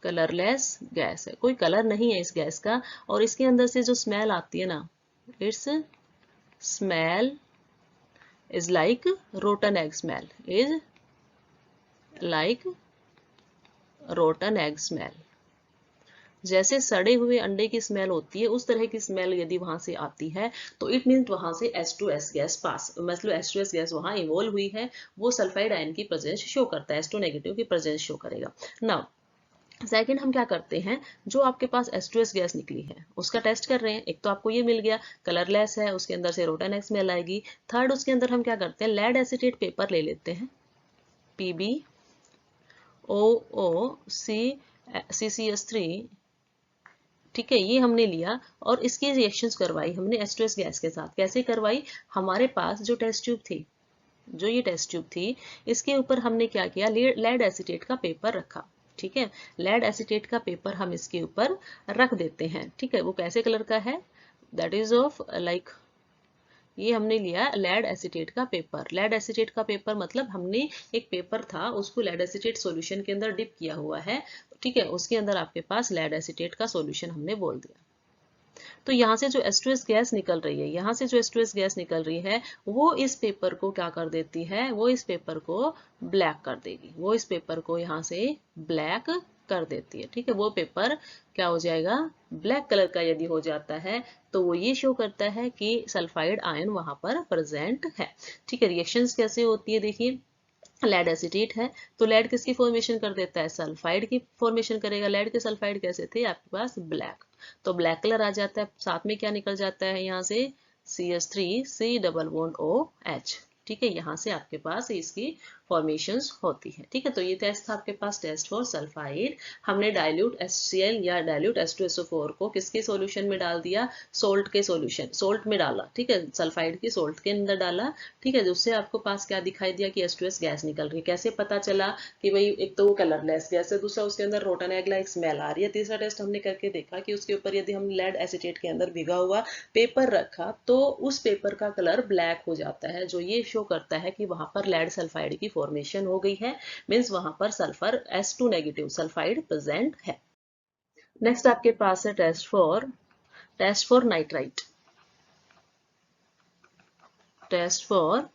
colourless gas है, कोई कलर नहीं है इस गैस का। और इसके अंदर से जो स्मेल आती है ना, it's smell is like rotten egg smell, is like rotten egg smell. जैसे सड़े हुए अंडे की स्मेल होती है, उस तरह की स्मेल यदि वहां से आती है तो इट मीन वहां से H2S गैस पास, मतलब H2S गैस वहां इवोल्व हुई है, वो सल्फाइड आयन की प्रेजेंस शो करता है, H2 नेगेटिव की प्रेजेंस शो करेगा। नाउ सेकंड हम क्या करते हैं, जो आपके पास H2S गैस निकली है उसका टेस्ट कर रहे हैं। एक तो आपको ये मिल गया कलरलेस है, उसके अंदर से रोटन एक्स स्मेल आएगी। थर्ड, उसके अंदर हम क्या करते हैं, लेड एसीटेट पेपर ले लेते हैं, PbOOCCS3। ठीक है, ये हमने लिया और इसकी रिएक्शंस करवाई हमने H2S गैस के साथ। कैसे करवाई, हमारे पास जो टेस्ट ट्यूब थी, जो ये टेस्ट ट्यूब थी, इसके ऊपर हमने क्या किया, लेड एसीटेट का पेपर रखा। ठीक है, लेड एसीटेट का पेपर हम इसके ऊपर रख देते हैं। ठीक है, वो कैसे कलर का है, दैट इज ऑफ लाइक, ये हमने लिया लेड एसीटेट का पेपर। लेड एसीटेट का पेपर मतलब हमने एक पेपर था उसको लेड एसीटेट सॉल्यूशन के अंदर डिप किया हुआ है। ठीक है, उसके अंदर आपके पास लेड एसीटेट का सॉल्यूशन हमने बोल दिया। तो यहाँ से जो H2S गैस निकल रही है, यहाँ से जो H2S गैस निकल रही है, वो इस पेपर को क्या कर देती है, वो इस पेपर को ब्लैक कर देगी, वो इस पेपर को यहाँ से ब्लैक कर देती है। ठीक है, वो पेपर क्या हो जाएगा, ब्लैक कलर का यदि हो जाता है तो वो ये शो करता है कि सल्फाइड आयन वहां पर प्रेजेंट है। ठीक है, रिएक्शंस कैसे होती है, देखिए लेड एसीटेट है तो लेड किसकी फॉर्मेशन कर देता है, सल्फाइड की फॉर्मेशन करेगा। लेड के सल्फाइड कैसे थे आपके पास, ब्लैक, तो ब्लैक कलर आ जाता है। साथ में क्या निकल जाता है यहाँ से, CH3C डबल बॉन्ड OH। ठीक है, यहाँ से आपके पास इसकी फॉर्मेशंस होती है। ठीक है, तो ये टेस्ट था आपके पास, टेस्ट फॉर सल्फाइड। हमने डाइल्यूट HCl या डाइल्यूट H2SO4 को किसके सॉल्यूशन में डाल दिया, सोल्ट के सॉल्यूशन, सोल्ट में डाला। ठीक है, सल्फाइड की सोल्ट के अंदर डाला। ठीक है, उससे आपको पास क्या दिखाई दिया कि H2S गैस निकल रही है। कैसे पता चला कि भाई, एक तो वो कलरलेस गैस है, दूसरा उसके अंदर रोटन एग लाइक स्मेल आ रही है, तीसरा टेस्ट हमने करके देखा कि उसके ऊपर यदि हम लेड एसीटेट के अंदर भिगा हुआ पेपर रखा तो उस पेपर का कलर ब्लैक हो जाता है, जो ये शो करता है कि वहां पर लेड सल्फाइड की फॉर्मेशन हो गई है, मीन्स वहां पर sulphur H2 negative sulphide present है। नेक्स्ट आपके पास है test for nitrite. Test for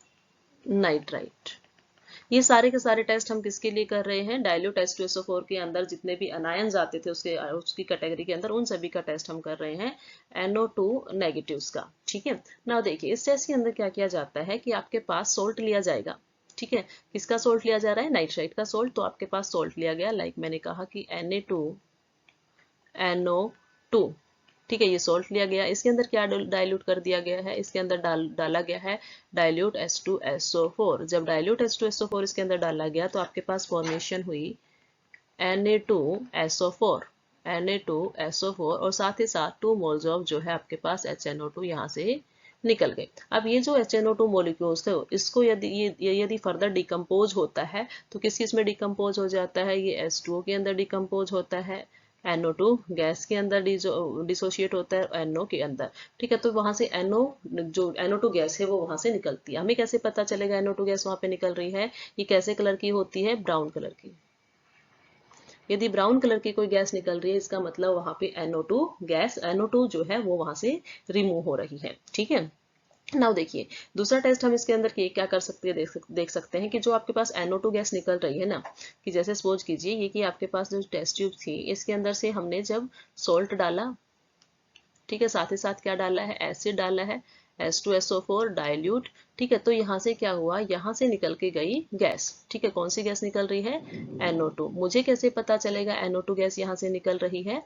nitrite, ये सारे के सारे टेस्ट हम किसके लिए कर रहे हैं, डाइल्यूट H2SO4 के अंदर जितने भी अनायंस आते थे उसकी कैटेगरी के अंदर, उन सभी का टेस्ट हम कर रहे हैं NO2 नेगेटिव्स का। ठीक है, ना देखिए इस टेस्ट के अंदर क्या किया जाता है कि आपके पास सोल्ट लिया जाएगा। ठीक है, किसका सोल्ट लिया जा रहा है, नाइट्राइट का सोल्ट। तो आपके पास सोल्ट लिया गया, लाइक मैंने कहा कि NO2। ठीक है, ये सोल्ट लिया गया, इसके अंदर क्या डाइल्यूट कर दिया गया है, इसके अंदर डाला गया है डाइल्यूट H2SO4। जब डाइल्यूट H2SO4 इसके अंदर डाला गया तो आपके पास फॉर्मेशन हुई Na2SO4, Na2SO4 और साथ ही साथ 2 मोल्स ऑफ जो है आपके पास HNO2 यहाँ से निकल गए। अब ये जो HNO2 मोलिक्यूल्स थे, इसको यदि फर्दर डिकम्पोज होता है तो किस किस में डिकम्पोज हो जाता है, ये H2O के अंदर डिकम्पोज होता है, NO2 गैस के अंदर डिसोशिएट होता है NO के अंदर। ठीक है, तो वहां से जो NO2 गैस है वो वहां से निकलती है। हमें कैसे पता चलेगा NO2 गैस वहां पे निकल रही है, ये कैसे कलर की होती है, ब्राउन कलर की। यदि ब्राउन कलर की कोई गैस निकल रही है, इसका मतलब वहां पे NO2 गैस, NO2 जो है वो वहां से रिमूव हो रही है। ठीक है, नाउ देखिए दूसरा टेस्ट हम इसके अंदर क्या कर सकते हैं, देख सकते हैं कि जो आपके पास NO2 गैस निकल रही है ना, कि जैसे सपोज कीजिए ये कि आपके पास जो टेस्ट ट्यूब थी इसके अंदर से हमने जब सॉल्ट डाला, ठीक है, साथ ही साथ क्या डाला है, एसिड डाला है, H2SO4 डाइल्यूट, ठीक है, तो यहाँ से क्या हुआ, यहाँ से निकल के गई गैस, ठीक है, कौन सी गैस निकल रही है, NO2। मुझे कैसे पता चलेगा NO2 गैस यहाँ से निकल रही है,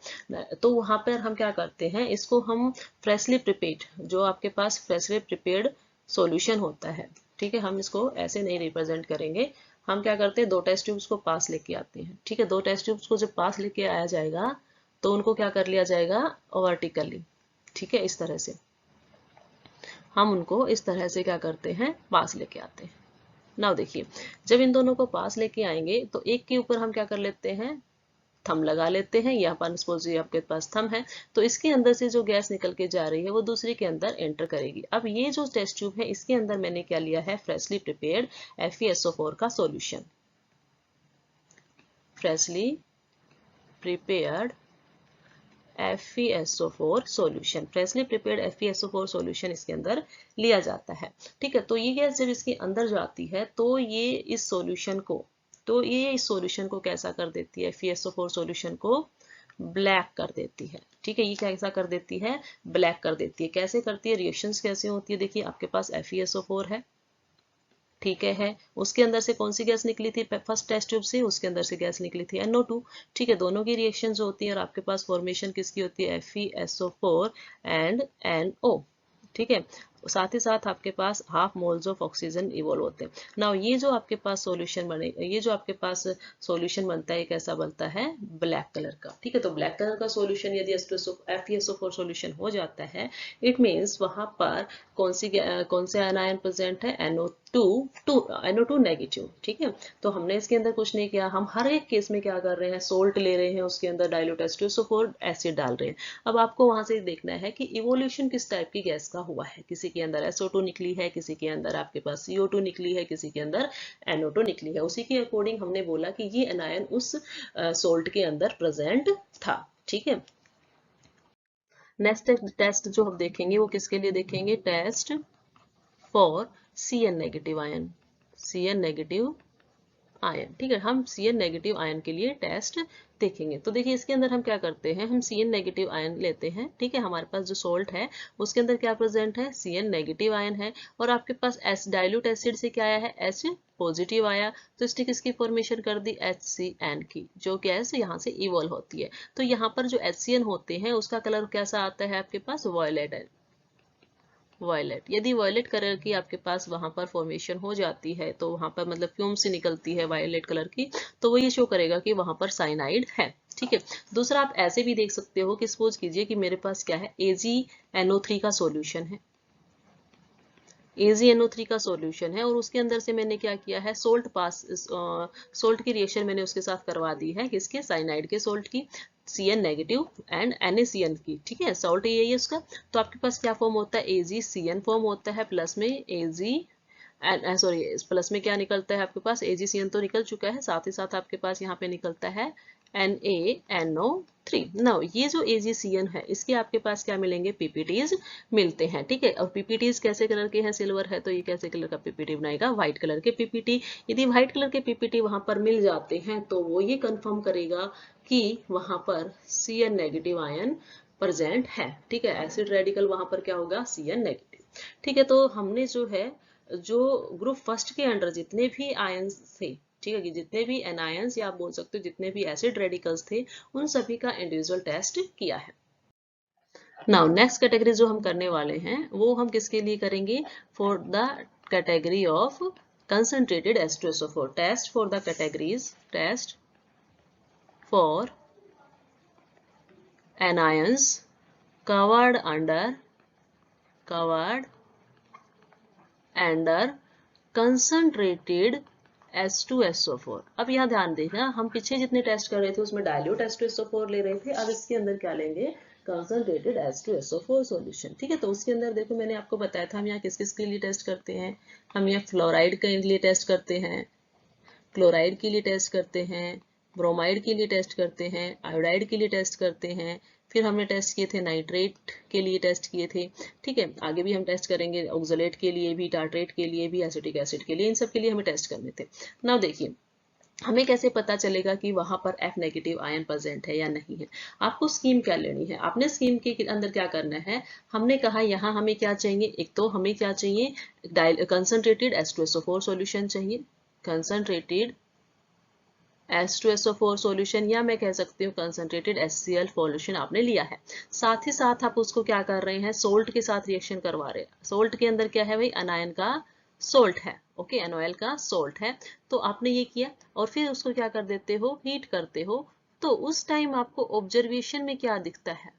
तो वहां पर हम क्या करते हैं, इसको हम फ्रेशली प्रिपेयर्ड, जो आपके पास फ्रेशली प्रिपेयर्ड सॉल्यूशन होता है, ठीक है, हम इसको ऐसे नहीं रिप्रेजेंट करेंगे, हम क्या करते हैं, दो टेस्ट ट्यूब्स को पास लेके आते हैं, ठीक है, दो टेस्ट ट्यूब्स को जब पास लेके आया जाएगा तो उनको क्या कर लिया जाएगा, वर्टिकली, ठीक है, इस तरह से हम उनको इस तरह से क्या करते हैं, पास लेके आते हैं। नाउ देखिए जब इन दोनों को पास लेके आएंगे तो एक के ऊपर हम क्या कर लेते हैं, थंब लगा लेते हैं, यहाँ पर सपोज आपके पास थंब है तो इसके अंदर से जो गैस निकल के जा रही है वो दूसरे के अंदर एंटर करेगी। अब ये जो टेस्ट ट्यूब है इसके अंदर मैंने क्या लिया है, फ्रेशली प्रिपेयर्ड FeSO4 का solution, freshly prepared FeSO4 solution, freshly prepared FeSO4 solution इसके अंदर लिया जाता है, ठीक है, तो ये गैस जब इसके अंदर जाती है तो ये इस सॉल्यूशन को कैसा कर देती है, FeSO4 सॉल्यूशन को ब्लैक कर देती है, ठीक है, ये कैसा कर देती है, ब्लैक कर देती है। कैसे करती है, रिएक्शंस कैसे होती है, देखिए आपके पास FeSO4 है, ठीक है, उसके अंदर से कौन सी गैस निकली थी, फर्स्ट टेस्ट ट्यूब से उसके अंदर से गैस निकली थी NO2, ठीक है, दोनों की रिएक्शन जो होती है और आपके पास फॉर्मेशन किसकी होती है, FeSO4 एंड NO, ठीक है, साथ ही साथ आपके पास half moles of oxygen evolve होते हैं। नाउ ये जो आपके पास सॉल्यूशन बने, ये जो आपके पास सॉल्यूशन बनता है, कैसा बनता है, ब्लैक कलर का, ठीक है, तो ब्लैक कलर का सॉल्यूशन यदि FeSO4 सॉल्यूशन हो जाता है, इट मींस वहां पर कौन से आयन प्रेजेंट है, NO2 नेगेटिव, ठीक है, तो हमने इसके अंदर कुछ नहीं किया, हम हर एक केस में क्या कर रहे हैं, सोल्ट ले रहे हैं, उसके अंदर डाइल्यूट H2SO4 एसिड डाल रहे हैं। अब आपको वहां से देखना है कि इवोल्यूशन किस टाइप की गैस का हुआ है, किसी के अंदर SO2 निकली है, किसी के अंदर आपके पास CO2 निकली है, किसी के अंदर NO2 निकली है, उसी के अकॉर्डिंग हमने बोला कि ये एनायन उस सोल्ट के अंदर प्रेजेंट था, ठीक है। नेक्स्ट टेस्ट जो हम देखेंगे वो किसके लिए देखेंगे, test for CN negative ion, CN negative ion, ठीक है, हम CN नेगेटिव आयन के लिए टेस्ट देखेंगे। तो देखिए इसके अंदर हम क्या करते हैं, हम CN नेगेटिव आयन लेते हैं, ठीक है, हमारे पास जो सोल्ट है उसके अंदर क्या प्रेजेंट है, CN नेगेटिव आयन है, और आपके पास डाइल्यूट एसिड से क्या आया है, H पॉजिटिव आया, तो इसने किसकी फॉर्मेशन कर दी, HCN की, जो गैस यहाँ से इवॉल्व होती है। तो यहाँ पर जो HCN होते हैं उसका कलर कैसा आता है, आपके पास वॉयलेट है, वॉयलेट, यदि वॉयलेट कलर की आपके पास वहां पर फॉर्मेशन हो जाती है, तो वहां पर मतलब फ्यूम से निकलती है वॉयलेट कलर की, तो वो ये शो करेगा कि वहां पर साइनाइड है, ठीक है। दूसरा आप ऐसे भी देख सकते हो कि सपोज कीजिए कि मेरे पास क्या है, AgNO3 का सॉल्यूशन है, AgNO3 का सॉल्यूशन है, और उसके अंदर से मैंने क्या किया है, सोल्ट की रिएक्शन मैंने उसके साथ करवा दी है, किसके, साइनाइड के सोल्ट की, CN नेगेटिव एंड NaCN की, ठीक है, सॉल्ट यही है उसका। तो आपके पास क्या फॉर्म होता है, AgCN फॉर्म होता है, प्लस में प्लस में क्या निकलता है आपके पास, AgCN तो निकल चुका है, साथ ही साथ आपके पास यहाँ पे निकलता है NaNO3। नाउ ये जो AgCN है इसके आपके पास क्या मिलेंगे, PPTs मिलते हैं, ठीक है, और PPTs कैसे कलर के हैं, सिल्वर है तो ये कैसे कलर का PPT बनाएगा, व्हाइट कलर के PPT। यदि व्हाइट कलर के PPT वहां पर मिल जाते हैं तो वो ये कंफर्म करेगा कि वहां पर CN नेगेटिव आयन प्रेजेंट है, ठीक है, एसिड रेडिकल वहां पर क्या होगा, CN नेगेटिव, ठीक है। तो हमने जो है, जो ग्रुप फर्स्ट के अंडर जितने भी आयंस थे, ठीक है, कि जितने भी एनायंस या आप बोल सकते हो जितने भी एसिड रेडिकल्स थे, उन सभी का इंडिविजुअल टेस्ट किया है। नाउ नेक्स्ट कैटेगरी जो हम करने वाले हैं वो हम किसके लिए करेंगे, for the category of concentrated H2SO4, test for the categories, test for anions covered under concentrated H2SO4। अब यहाँ ध्यान देना, हम पीछे जितने टेस्ट कर रहे थे उसमें डाइल्यूट H2SO4 ले रहे थे, अब इसके अंदर क्या लेंगे, कंसंट्रेटेड H2SO4 सॉल्यूशन, ठीक है। तो उसके अंदर देखो मैंने आपको बताया था हम यहाँ किस किस के लिए टेस्ट करते हैं, हम यहाँ फ्लोराइड के लिए टेस्ट करते हैं, क्लोराइड के लिए टेस्ट करते हैं, ब्रोमाइड के लिए टेस्ट करते हैं, आयोडाइड के लिए टेस्ट करते हैं, फिर हमने टेस्ट किए थे नाइट्रेट के लिए टेस्ट किए थे, ठीक है। आगे भी हम टेस्ट करेंगे, ऑक्सलेट के लिए भी, टार्ट्रेट के लिए भी, एसिटिक एसिड के लिए, इन सब के लिए हमें टेस्ट करने थे। नाउ देखिए हमें कैसे पता चलेगा कि वहां पर F नेगेटिव आयन प्रेजेंट है या नहीं है। आपको स्कीम क्या लेनी है, आपने स्कीम के अंदर क्या करना है, हमने कहा यहाँ हमें क्या चाहिए, एक तो हमें क्या चाहिए, कंसंट्रेटेड H2SO4 सॉल्यूशन चाहिए, कंसंट्रेटेड H2SO4 सॉल्यूशन, या मैं कह सकती हूँ कंसंट्रेटेड HCl सॉल्यूशन आपने लिया है। साथ ही साथ आप उसको क्या कर रहे हैं, सोल्ट के साथ रिएक्शन करवा रहे हैं। सोल्ट के अंदर क्या है भाई, अनायन का सोल्ट है, ओके, एनओएल का सोल्ट है। तो आपने ये किया और फिर उसको क्या कर देते हो, हीट करते हो। तो उस टाइम आपको ऑब्जर्वेशन में क्या दिखता है,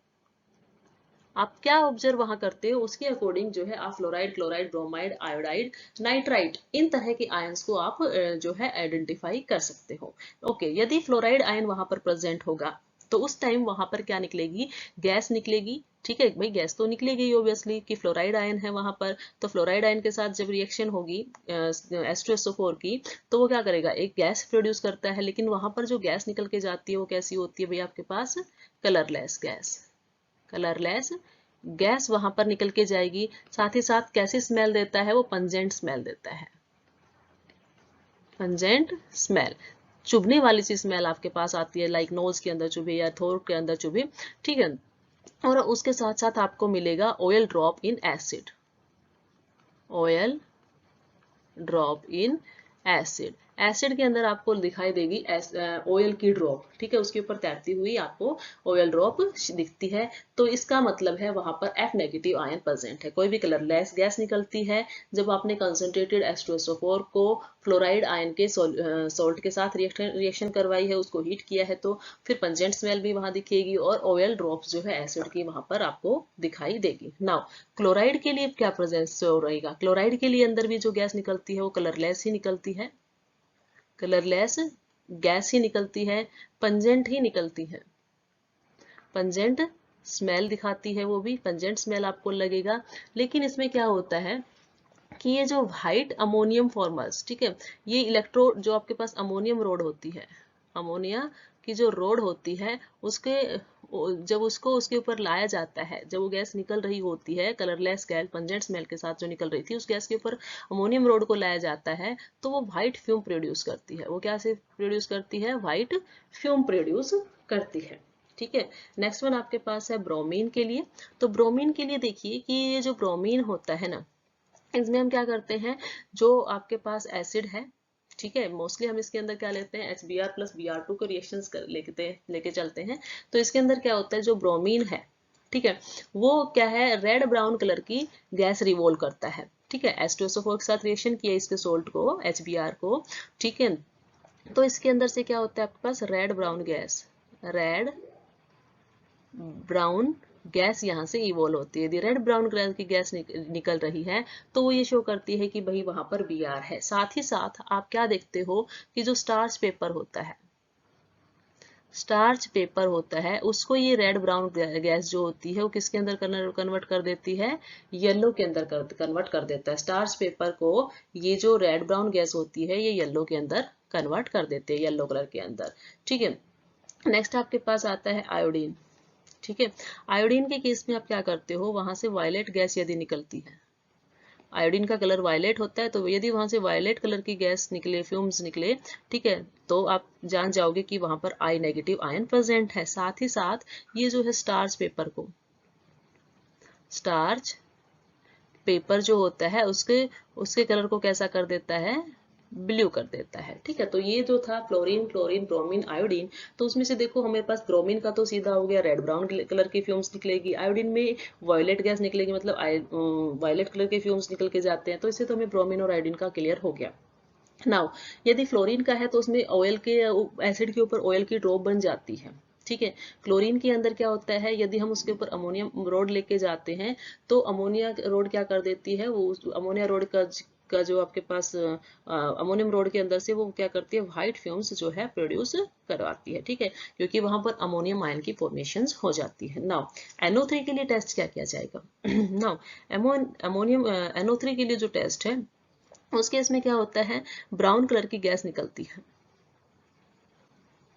आप क्या ऑब्जर्व वहां करते हो, उसके अकॉर्डिंग जो है आप fluoride, chloride, bromide, iodide, nitrite, इन तरह के आयंस को आप जो है आइडेंटिफाई कर सकते हो। ओके, यदि फ्लोराइड आयन वहां पर प्रेजेंट होगा तो उस टाइम वहां पर क्या निकलेगी, गैस निकलेगी, ठीक है भाई, गैस तो निकलेगी ऑब्वियसली कि फ्लोराइड आयन है वहां पर। तो फ्लोराइड आयन के साथ जब रिएक्शन होगी H2SO4 की, तो वो क्या करेगा, एक गैस प्रोड्यूस करता है, लेकिन वहां पर जो गैस निकल के जाती है वो कैसी होती है भाई, आपके पास कलरलेस गैस, कलरलेस गैस वहां पर निकल के जाएगी। साथ ही साथ कैसी स्मेल देता है वो, पंजेंट स्मेल देता है, पंजेंट स्मेल, चुभने वाली सी स्मेल आपके पास आती है, लाइक नोज के अंदर चुभे या थ्रोट के अंदर चुभे, ठीक है। और उसके साथ साथ आपको मिलेगा oil drop in acid, oil drop in acid, acid के अंदर आपको दिखाई देगी ऑयल की ड्रॉप, ठीक है, उसके ऊपर तैरती हुई आपको ऑयल ड्रॉप दिखती है। तो इसका मतलब है वहां पर F नेगेटिव आयन प्रेजेंट है, कोई भी कलरलेस गैस निकलती है जब आपने कंसंट्रेटेड H2SO4 को फ्लोराइड आयन के सॉल्ट के साथ रिएक्शन करवाई है, उसको हीट किया है, तो फिर पंजेंट स्मेल भी वहां दिखेगी और ऑयल ड्रॉप जो है एसिड की वहां पर आपको दिखाई देगी। नाउ क्लोराइड के लिए क्या प्रेजेंस रहेगा, क्लोराइड के लिए अंदर भी जो गैस निकलती है वो कलरलेस ही निकलती है, कलरलेस गैस ही निकलती है, पंजेंट ही निकलती है, पंजेंट स्मेल दिखाती है, वो भी पंजेंट स्मेल आपको लगेगा। लेकिन इसमें क्या होता है कि ये जो व्हाइट अमोनियम फॉर्मर्स, ठीक है, ये इलेक्ट्रो जो आपके पास अमोनियम रोड होती है, अमोनिया की जो रोड होती है उसके जब उसको उसके ऊपर लाया जाता है, जब वो गैस निकल रही होती है कलरलेस गैस पंजेंट स्मेल के साथ जो निकल रही थी, उस गैस के ऊपर अमोनियम रोड को लाया जाता है, तो वो व्हाइट फ्यूम प्रोड्यूस करती है। वो क्या से प्रोड्यूस करती है, व्हाइट फ्यूम प्रोड्यूस करती है, ठीक है। नेक्स्ट वन आपके पास है ब्रोमीन के लिए। तो ब्रोमीन के लिए देखिए कि ये जो ब्रोमीन होता है ना, इसमें हम क्या करते हैं, जो आपके पास एसिड है, ठीक है, मोस्टली हम इसके अंदर क्या लेते हैं, HBr प्लस Br2 को रिएक्शंस लेके चलते हैं। तो इसके अंदर क्या होता है, जो ब्रोमीन है, ठीक है, वो क्या है, रेड ब्राउन कलर की गैस रिवॉल्व करता है, ठीक है। H2SO4 के साथ रिएक्शन किया इसके सोल्ट को, HBr को, ठीक है, तो इसके अंदर से क्या होता है आपके पास red brown gas, red brown gas यहाँ से इवॉल्व होती है। यदि रेड ब्राउन कलर की गैस निकल रही है तो वो ये शो करती है कि भाई वहां पर Br है। साथ ही साथ आप क्या देखते हो कि जो स्टार्च पेपर होता है, स्टार्च पेपर होता है, उसको ये रेड ब्राउन गैस जो होती है वो किसके अंदर कन्वर्ट कर देती है, येलो के अंदर कन्वर्ट कर देता है। स्टार्च पेपर को ये जो रेड ब्राउन गैस होती है ये येलो के अंदर कन्वर्ट कर देते हैं, येलो कलर के अंदर, ठीक है। नेक्स्ट आपके पास आता है आयोडीन, ठीक है। आयोडीन के केस में आप क्या करते हो, वहां से वायलेट गैस यदि निकलती है, आयोडीन का कलर वायलेट होता है, तो यदि वहां से वायलेट कलर की गैस निकले, फ्यूम्स निकले, ठीक है, तो आप जान जाओगे कि वहां पर I नेगेटिव आयन प्रेजेंट है। साथ ही साथ ये जो है स्टार्च पेपर को, स्टार्च पेपर जो होता है उसके उसके कलर को कैसा कर देता है, ब्लू कर देता है, ठीक है। तो ये जो था फ्लोरीन, क्लोरीन, ब्रोमीन, आयोडीन, तो उसमें से देखो हमारे पास ब्रोमीन का तो सीधा हो गया, रेड ब्राउन कलर की फ्यूम्स निकलेगी, आयोडीन में वायलेट गैस निकलेगी, मतलब वायलेट कलर के फ्यूम्स निकल के जाते हैं, तो इससे तो हमें ब्रोमीन और आयोडीन का क्लियर हो गया। नाउ यदि फ्लोरीन का है तो उसमें ऑयल के एसिड के ऊपर ऑयल की ड्रॉप बन जाती है, ठीक है। क्लोरीन के अंदर क्या होता है, यदि हम उसके ऊपर अमोनियम रोड लेके जाते हैं तो अमोनिया रोड क्या कर देती है, वो अमोनिया रोड का जो आपके पास अमोनियम रोड के अंदर से वो क्या करती है, व्हाइट फ्यूम्स जो है प्रोड्यूस करवाती है, ठीक है, क्योंकि वहां पर अमोनियम आयन की फॉर्मेशन हो जाती है। नाउ NO3 के लिए टेस्ट क्या किया जाएगा नाउ अमोनियम NO3 के लिए जो टेस्ट है उस केस में क्या होता है, ब्राउन कलर की गैस निकलती है,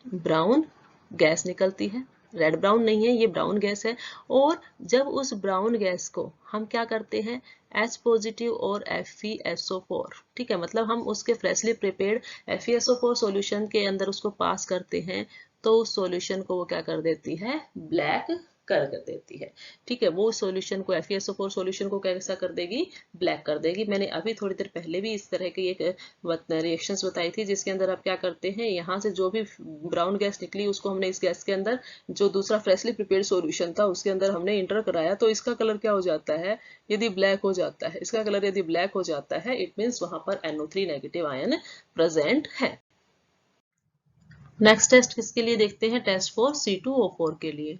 ब्राउन गैस निकलती है, रेड ब्राउन नहीं है, ये ब्राउन गैस है। और जब उस ब्राउन गैस को हम क्या करते हैं, H पॉजिटिव और FeSO4, ठीक है, मतलब हम उसके फ्रेशली प्रिपेयर्ड FeSO4 सॉल्यूशन के अंदर उसको पास करते हैं, तो उस सॉल्यूशन को वो क्या कर देती है, ब्लैक कर देती है। ठीक है, वो सॉल्यूशन को FeSO4 सॉल्यूशन को कैसा कर देगी, ब्लैक कर देगी। मैंने अभी थोड़ी देर पहले भी इस तरह की एक रिएक्शंस बताई थी, जिसके अंदर आप क्या करते हैं, यहाँ से जो भी ब्राउन गैस निकली उसको हमने इस गैस के अंदर जो दूसरा फ्रेशली प्रिपेयर्ड सॉल्यूशन था उसके अंदर हमने इंटर कराया, तो इसका कलर क्या हो जाता है, यदि ब्लैक हो जाता है, इसका कलर यदि ब्लैक हो जाता है, इट मीन्स वहां पर NO3 नेगेटिव आयन प्रेजेंट है। नेक्स्ट टेस्ट किसके लिए देखते हैं, टेस्ट फॉर C2O4 के लिए।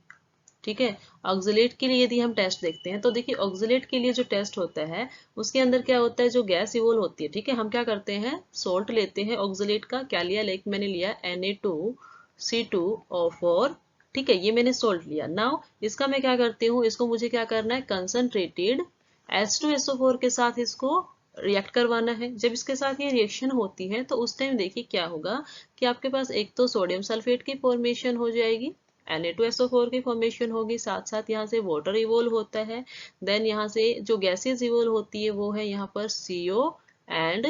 ठीक है, ऑक्सलेट के लिए यदि हम टेस्ट देखते हैं तो देखिए ऑक्सलेट के लिए जो टेस्ट होता है उसके अंदर क्या होता है, जो गैस इवोल्व होती है, ठीक है, हम क्या करते हैं, सोल्ट लेते हैं ऑक्सलेट का, क्या लिया, लाइक मैंने लिया Na2C2O4, ठीक है, ये मैंने सोल्ट लिया। नाउ इसका मैं क्या करती हूँ, इसको मुझे क्या करना है, कंसंट्रेटेड H2SO4 के साथ इसको रिएक्ट करवाना है। जब इसके साथ ये रिएक्शन होती है तो उस टाइम देखिए क्या होगा कि आपके पास एक तो सोडियम सल्फेट की फॉर्मेशन हो जाएगी, Na2SO4 की फॉर्मेशन होगी, साथ साथ यहाँ से वाटर इवोल्व होता है, देन यहाँ से जो गैसेज इवोल्व होती है वो है यहाँ पर CO एंड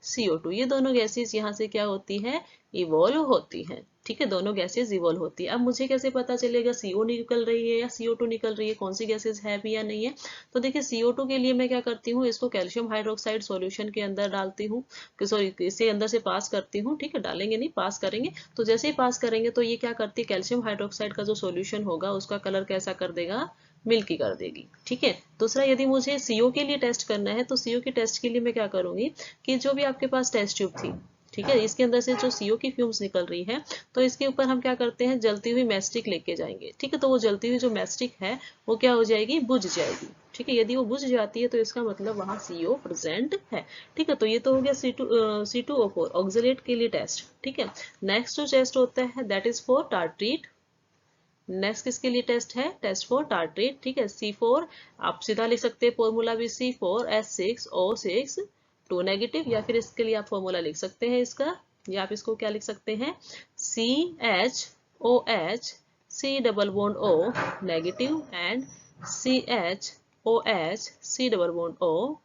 CO2, ये दोनों गैसेज यहाँ से क्या होती है, इवोल्व होती है। ठीक है, दोनों गैसेज इवोल्व होती है। अब मुझे कैसे पता चलेगा CO निकल रही है या CO2 निकल रही है, कौन सी गैसेज है भी या नहीं है। तो देखिए CO2 के लिए मैं क्या करती हूँ, इसको कैल्शियम हाइड्रोक्साइड सॉल्यूशन के अंदर डालती हूँ, सॉरी इसे अंदर से पास करती हूँ, ठीक है, डालेंगे नहीं, पास करेंगे, तो जैसे ही पास करेंगे तो ये क्या करती है, कैल्शियम हाइड्रोक्साइड का जो सॉल्यूशन होगा उसका कलर कैसा कर देगा, मिल्की कर देगी। ठीक है, दूसरा यदि मुझे CO के लिए टेस्ट करना है तो CO के टेस्ट के लिए मैं क्या करूंगी कि जो भी आपके पास टेस्ट ट्यूब थी, ठीक है, इसके अंदर से जो CO की फ्यूम्स निकल रही है तो इसके ऊपर हम क्या करते हैं, जलती हुई मैस्टिक लेके जाएंगे। ठीक है, तो वो जलती हुई जो मैस्टिक है वो क्या हो जाएगी, बुझ जाएगी। ठीक है, यदि वो बुझ जाती है तो इसका मतलब वहां CO प्रेजेंट है। ठीक है, तो ये तो हो गया C2O4 ऑक्सलेट के लिए टेस्ट। ठीक है, नेक्स्ट जो टेस्ट होता है that is for tartrate. Next किसके लिए टेस्ट है, टेस्ट फॉर टार्ट्रेट। ठीक है, C4 आप सीधा लिख सकते हैं फॉर्मूला भी, C4H6O6 2 नेगेटिव, या फिर इसके लिए आप फॉर्मूला लिख सकते हैं इसका, या आप इसको क्या लिख सकते हैं, CHOH C double bond O negative and CHOH C double bond O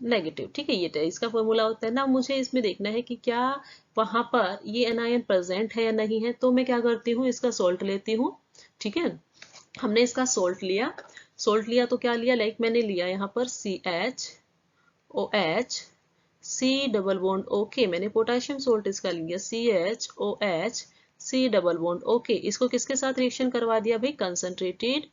negative. ठीक है, ये इसका फॉर्मूला होता है ना। मुझे इसमें देखना है कि क्या वहां पर ये एनायन प्रेजेंट है या नहीं है, तो मैं क्या करती हूँ, इसका सोल्ट लेती हूँ। ठीक है, हमने इसका सोल्ट लिया, सोल्ट लिया तो क्या लिया, लाइक मैंने लिया यहाँ पर CHOH C double bond okay, मैंने पोटेशियम सोल्ट इसका लिया CHOH C double bond okay, इसको किसके साथ रिएक्शन करवा दिया भाई, कंसंट्रेटेड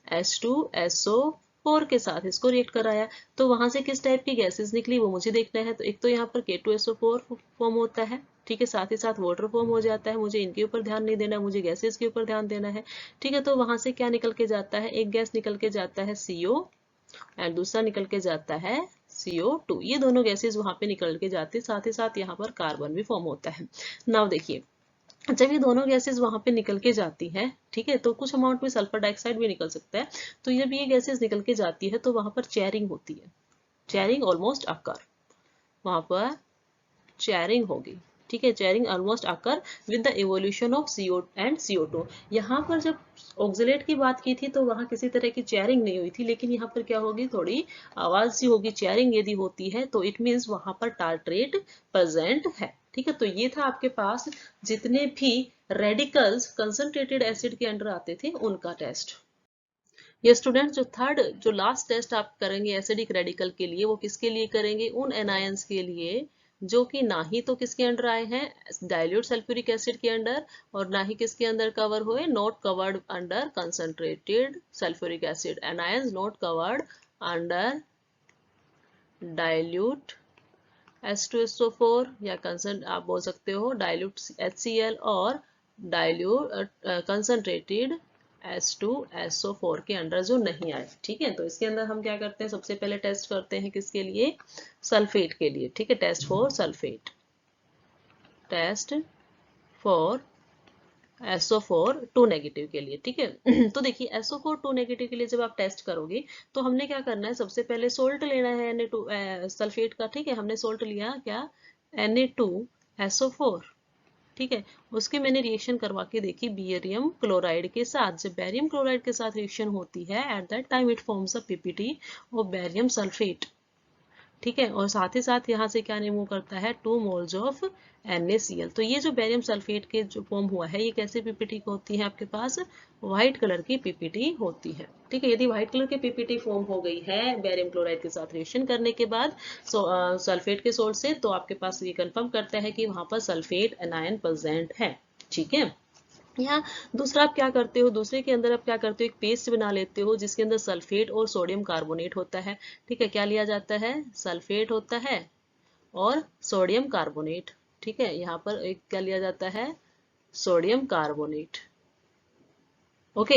H2SO4 के साथ इसको रिएक्ट कराया, तो वहां से किस टाइप की गैसेस निकली वो मुझे देखना है। तो एक तो यहाँ पर K2SO4 फॉर्म होता है, ठीक है, साथ ही साथ वाटर फॉर्म हो जाता है, मुझे इनके ऊपर ध्यान नहीं देना, मुझे गैसेस के ऊपर ध्यान देना है। ठीक है, तो वहां से क्या निकल के जाता है, एक गैस निकल के जाता है CO एंड दूसरा निकल के जाता है CO2, ये दोनों गैसेस वहां पे निकल के जाते हैं, साथ ही साथ यहाँ पर कार्बन भी फॉर्म होता है। नाउ देखिए, जब ये दोनों गैसेस वहां पे निकल के जाती हैं, ठीक है, तो कुछ अमाउंट में सल्फर डाइऑक्साइड भी निकल सकता है, तो जब ये गैसेस निकल के जाती है तो वहां पर चेयरिंग होती है, चेयरिंग ऑलमोस्ट अकर, वहां पर चेयरिंग होगी। ठीक है, charring almost occur with the evolution of CO and CO2। यहाँ पर जब ऑक्सलेट की बात की थी तो वहां किसी तरह की चेयरिंग नहीं हुई थी, लेकिन यहाँ पर क्या होगी, थोड़ी आवाज सी होगी, चेयरिंग यदि होती है तो इट मीन्स वहां पर टार्ट्रेट प्रेजेंट है। ठीक है, तो ये था आपके पास जितने भी रेडिकल्स कंसंट्रेटेड एसिड के अंडर आते थे उनका टेस्ट। ये स्टूडेंट जो थर्ड जो लास्ट टेस्ट आप करेंगे एसिडिक रेडिकल के लिए, वो किसके लिए करेंगे, उन एनायंस के लिए जो कि ना ही तो किसके अंडर आए हैं, डाइल्यूट सल्फ्यूरिक एसिड के अंडर, और ना ही किसके अंदर कवर हुए, not covered under concentrated sulphuric acid, anions not covered under dilute H2SO4 या आप बोल सकते हो डाइल्यूट HCl और डाइल्यूट कंसंट्रेटेड H2SO4 के अंदर जो नहीं आए। ठीक है, तो इसके अंदर हम क्या करते हैं, सबसे पहले टेस्ट करते हैं किसके लिए, सल्फेट के लिए। ठीक है, test for sulphate, test for SO4 2 negative के लिए। ठीक है, तो देखिए SO4 2 नेगेटिव के लिए जब आप टेस्ट करोगे तो हमने क्या करना है, सबसे पहले सोल्ट लेना है Na2 सल्फेट का। ठीक है, हमने सोल्ट लिया क्या, Na2SO4, ठीक है, उसके मैंने रिएक्शन करवा के देखी बेरियम क्लोराइड के साथ। जब बेरियम क्लोराइड के साथ रिएक्शन होती है at that time it forms a PPT of barium sulphate. ठीक है, और साथ ही साथ यहाँ से क्या रिमूव करता है 2 मोल्स ऑफ NaCl। तो ये जो बेरियम सल्फेट के जो फॉर्म हुआ है ये कैसे पीपीटी होती है आपके पास, व्हाइट कलर की पीपीटी होती है। ठीक है, यदि व्हाइट कलर की पीपीटी फॉर्म हो गई है बेरियम क्लोराइड के साथ रिएक्शन करने के बाद सल्फेट के सोर्स से, तो आपके पास ये कंफर्म करता है कि वहां पर सल्फेट एनायन प्रेजेंट है। ठीक है, यहाँ दूसरा आप क्या करते हो, दूसरे के अंदर आप क्या करते हो, एक पेस्ट बना लेते हो जिसके अंदर सल्फेट और सोडियम कार्बोनेट होता है। ठीक है, क्या लिया जाता है, सल्फेट होता है और सोडियम कार्बोनेट। ठीक है, यहाँ पर एक क्या लिया जाता है, सोडियम कार्बोनेट। ओके,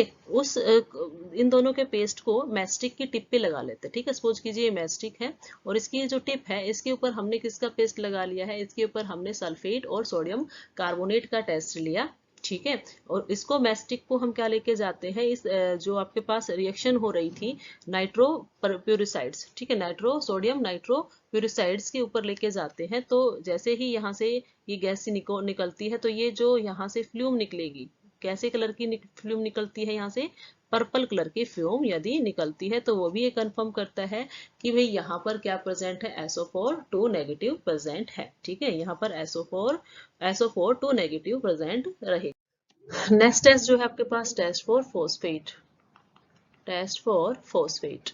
इन दोनों के पेस्ट को मैस्टिक की टिप पे लगा लेते हैं। ठीक है, सपोज कीजिए ये मैस्टिक है और इसकी जो टिप है इसके ऊपर हमने किसका पेस्ट लगा लिया है, इसके ऊपर हमने सल्फेट और सोडियम कार्बोनेट का टेस्ट लिया। ठीक है, और इसको मैस्टिक को हम क्या लेके जाते हैं, इस जो आपके पास रिएक्शन हो रही थी नाइट्रो प्यूरिसाइड्स, ठीक है, नाइट्रो सोडियम नाइट्रो प्यूरिसाइड्स के ऊपर लेके जाते हैं। तो जैसे ही यहाँ से ये गैस निकलती है तो ये जो यहाँ से फ्लूम निकलेगी, कैसे कलर की फ्लूम निकलती है, यहाँ से पर्पल कलर की फ्लूम यदि निकलती है तो वो भी ये कंफर्म करता है कि भाई यहाँ पर क्या प्रेजेंट है, SO4 2 नेगेटिव प्रेजेंट है। ठीक है, यहाँ पर SO4 2 नेगेटिव प्रेजेंट रहेगा। नेक्स्ट टेस्ट जो है आपके पास test for phosphate, test for phosphate.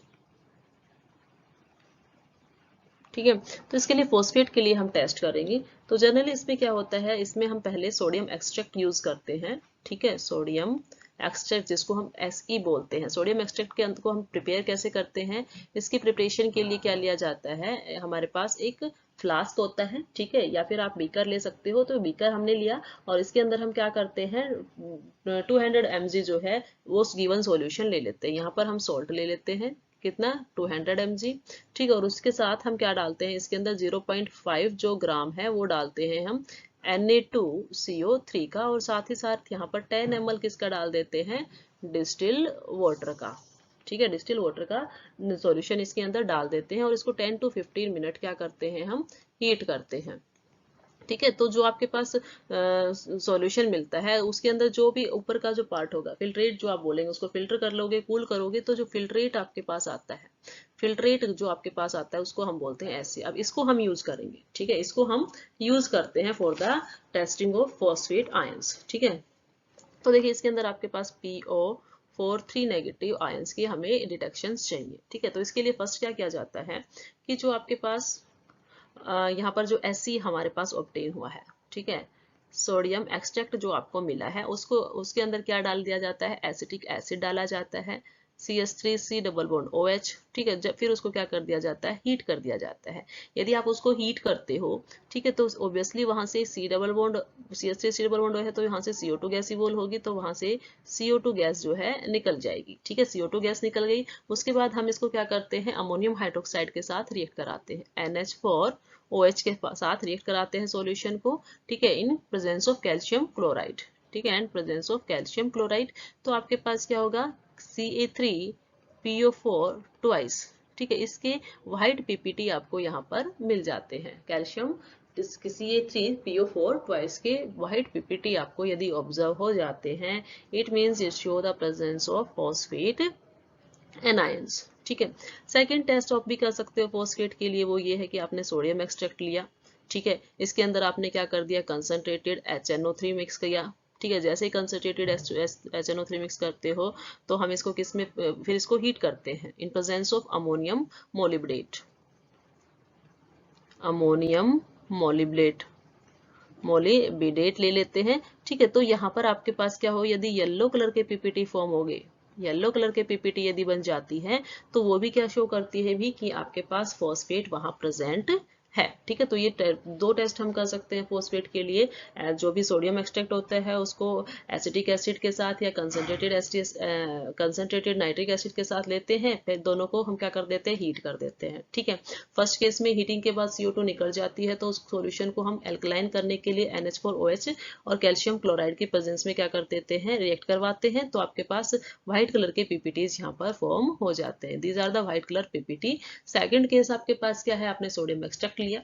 ठीक है, तो इसके लिए फोस्फेट के लिए हम टेस्ट करेंगे। तो जनरली इसमें क्या होता है, इसमें हम पहले सोडियम एक्सट्रैक्ट यूज करते हैं। ठीक है, सोडियम एक्सट्रैक्ट जिसको हम SE बोलते हैं, सोडियम एक्सट्रैक्ट के अंत को हम प्रिपेयर कैसे करते हैं, इसकी प्रिपरेशन के लिए क्या लिया जाता है, हमारे पास एक फ्लास्क होता है। ठीक है, या फिर आप बीकर ले सकते हो, तो बीकर हमने लिया और इसके अंदर हम क्या करते हैं 200 mg जो है वो गिवन सॉल्यूशन ले लेते हैं। यहाँ पर हम सॉल्ट ले लेते हैं, कितना 200 mg। ठीक है, और उसके साथ हम क्या डालते हैं, इसके अंदर 0.5 जो ग्राम है वो डालते हैं हम Na2CO3 का, और साथ ही साथ यहाँ पर 10 ml किसका डाल देते हैं, डिस्टिल वाटर का। ठीक है, डिस्टिल वाटर का सॉल्यूशन इसके अंदर डाल देते हैं और इसको 10 to 15 मिनट क्या करते हैं, हम हीट करते हैं। ठीक है, तो जो आपके पास सॉल्यूशन मिलता है उसके अंदर जो भी ऊपर का जो पार्ट होगा, फिल्ट्रेट जो आप बोलेंगे, उसको फिल्टर कर लोगे, कूल करोगे, तो जो फिल्ट्रेट आपके पास आता है, फिल्ट्रेट जो आपके पास आता है उसको हम बोलते हैं ऐसे। अब इसको हम यूज करेंगे। ठीक है, इसको हम यूज करते हैं for the testing of phosphate ions. ठीक है, तो देखिए इसके अंदर आपके पास PO4 3 नेगेटिव आयंस की हमें डिटेक्शन चाहिए। ठीक है, तो इसके लिए फर्स्ट क्या किया जाता है कि जो आपके पास यहाँ पर जो SC हमारे पास ऑब्टेन हुआ है, ठीक है, सोडियम एक्सट्रैक्ट जो आपको मिला है उसको उसके अंदर क्या डाल दिया जाता है, एसिटिक एसिड डाला जाता है, CH3C डबल बॉन्ड OH। ठीक है, फिर उसको क्या कर दिया जाता है, हीट कर दिया जाता है। यदि आप उसको हीट करते हो, ठीक है, तो ऑब्वियसली वहां से C double bond CH3C double bond है तो यहाँ से CO2 गैस इवोल्व होगी, तो वहां से CO2 गैस जो है निकल जाएगी। ठीक है, CO2 गैस निकल गई, उसके बाद हम इसको क्या करते हैं, अमोनियम हाइड्रोक्साइड के साथ रिएक्ट कराते हैं, NH4OH के साथ रिएक्ट कराते हैं सॉल्यूशन को। ठीक है, in presence of calcium chloride. ठीक है, and presence of calcium chloride, तो आपके पास क्या होगा, Ca3PO4 ट्वाइस। ठीक है, इसके व्हाइट पीपीटी आपको यहाँ पर मिल जाते हैं, कैल्शियम Ca3PO4 ट्वाइस के व्हाइट पीपीटी आपको यदि ऑब्जर्व हो जाते हैं, it means it show the presence of phosphate anions. ठीक है, सेकेंड टेस्ट आप भी कर सकते हो फॉस्फेट के लिए, वो ये है कि आपने सोडियम एक्सट्रैक्ट लिया। ठीक है, इसके अंदर आपने क्या कर दिया, कंसंट्रेटेड HNO3 मिक्स किया। ठीक है, जैसे ही कंसंट्रेटेड HNO3 मिक्स करते हो तो हम इसको किस में फिर इसको हीट करते हैं, in presence of ammonium molybdate, ammonium molybdate मोलिबिडेट ले लेते हैं। ठीक है, तो यहाँ पर आपके पास क्या हो, यदि येलो कलर के पीपीटी फॉर्म हो गए, येलो कलर के पीपीटी यदि बन जाती है तो वो भी क्या शो करती है भी कि आपके पास फॉस्फेट वहां प्रेजेंट है। ठीक है, तो ये दो टेस्ट हम कर सकते हैं फॉस्फेट के लिए। जो भी सोडियम एक्सट्रैक्ट होता है उसको एसिटिक एसिड के साथ या कंसंट्रेटेड नाइट्रिक एसिड के साथ लेते हैं, फिर दोनों को हम क्या कर देते हैं, हीट कर देते हैं। ठीक है, फर्स्ट केस में हीटिंग के बाद CO2 निकल जाती है, तो उस सॉल्यूशन को हम एल्कलाइन करने के लिए NH4OH और कैल्शियम क्लोराइड की प्रेजेंस में क्या कर देते हैं, रिएक्ट करवाते हैं, तो आपके पास व्हाइट कलर के पीपीटीज यहाँ पर फॉर्म हो जाते हैं। These are the white colour PPT. Second case आपके पास क्या है, आपने सोडियम एक्सट्रैक्ट लिया,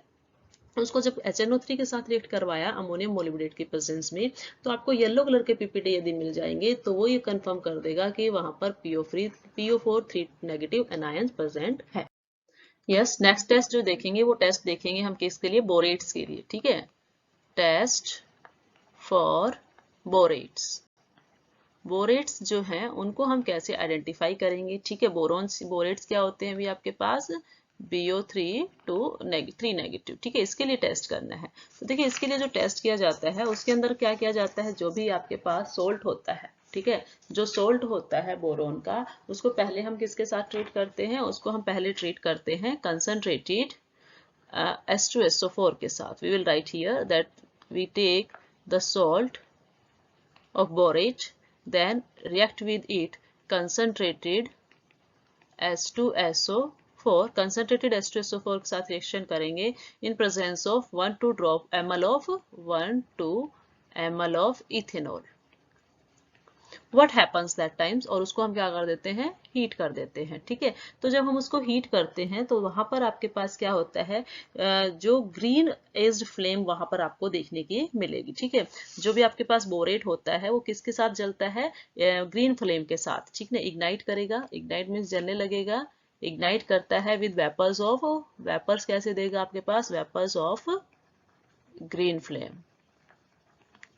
उसको जब HNO3 के साथ रिएक्ट करवाया अमोनियम मोलिब्डेट की प्रेजेंस में, तो आपको येलो कलर के पीपीटी यदि मिल जाएंगे तो वो ये कंफर्म कर देगा कि वहां पर PO4 3 नेगेटिव एनायंस प्रेजेंट है। यस, नेक्स्ट टेस्ट जो देखेंगे वो टेस्ट देखेंगे हम किसके लिए, बोरेट्स के लिए। ठीक है, टेस्ट फॉर बोरेट्स। बोरेट्स जो हैं उनको हम कैसे आइडेंटिफाई करेंगे। ठीक है, बोरेट्स क्या होते हैं भी आपके पास, BO3 3 नेगेटिव। ठीक है, इसके लिए टेस्ट करना है। तो देखिए इसके लिए जो टेस्ट किया जाता है उसके अंदर क्या किया जाता है, जो भी आपके पास सोल्ट होता है, ठीक है, जो सोल्ट होता है बोरोन का, उसको पहले हम किसके साथ ट्रीट करते हैं, उसको हम पहले ट्रीट करते हैं कंसंट्रेटेड H2SO4 के साथ। We will write here that we take the salt of borate, then react with it concentrated H2SO4, concentrated H2SO4 के साथ रिएक्शन करेंगे in presence of 1-2 ml of ethanol. What happens that times, और उसको हम क्या कर देते हैं, हीट कर देते हैं। ठीक है, तो जब हम उसको हीट करते हैं तो वहां पर आपके पास क्या होता है, जो ग्रीन एज्ड फ्लेम वहां पर आपको देखने की मिलेगी। ठीक है, जो भी आपके पास बोरेट होता है वो किसके साथ जलता है, ग्रीन फ्लेम के साथ। ठीक है, इग्नाइट करेगा, इग्नाइट मीन्स जलने लगेगा, इग्नाइट करता है विद वेपर्स ऑफ, वेपर्स कैसे देगा आपके पास, वेपर्स ऑफ ग्रीन फ्लेम।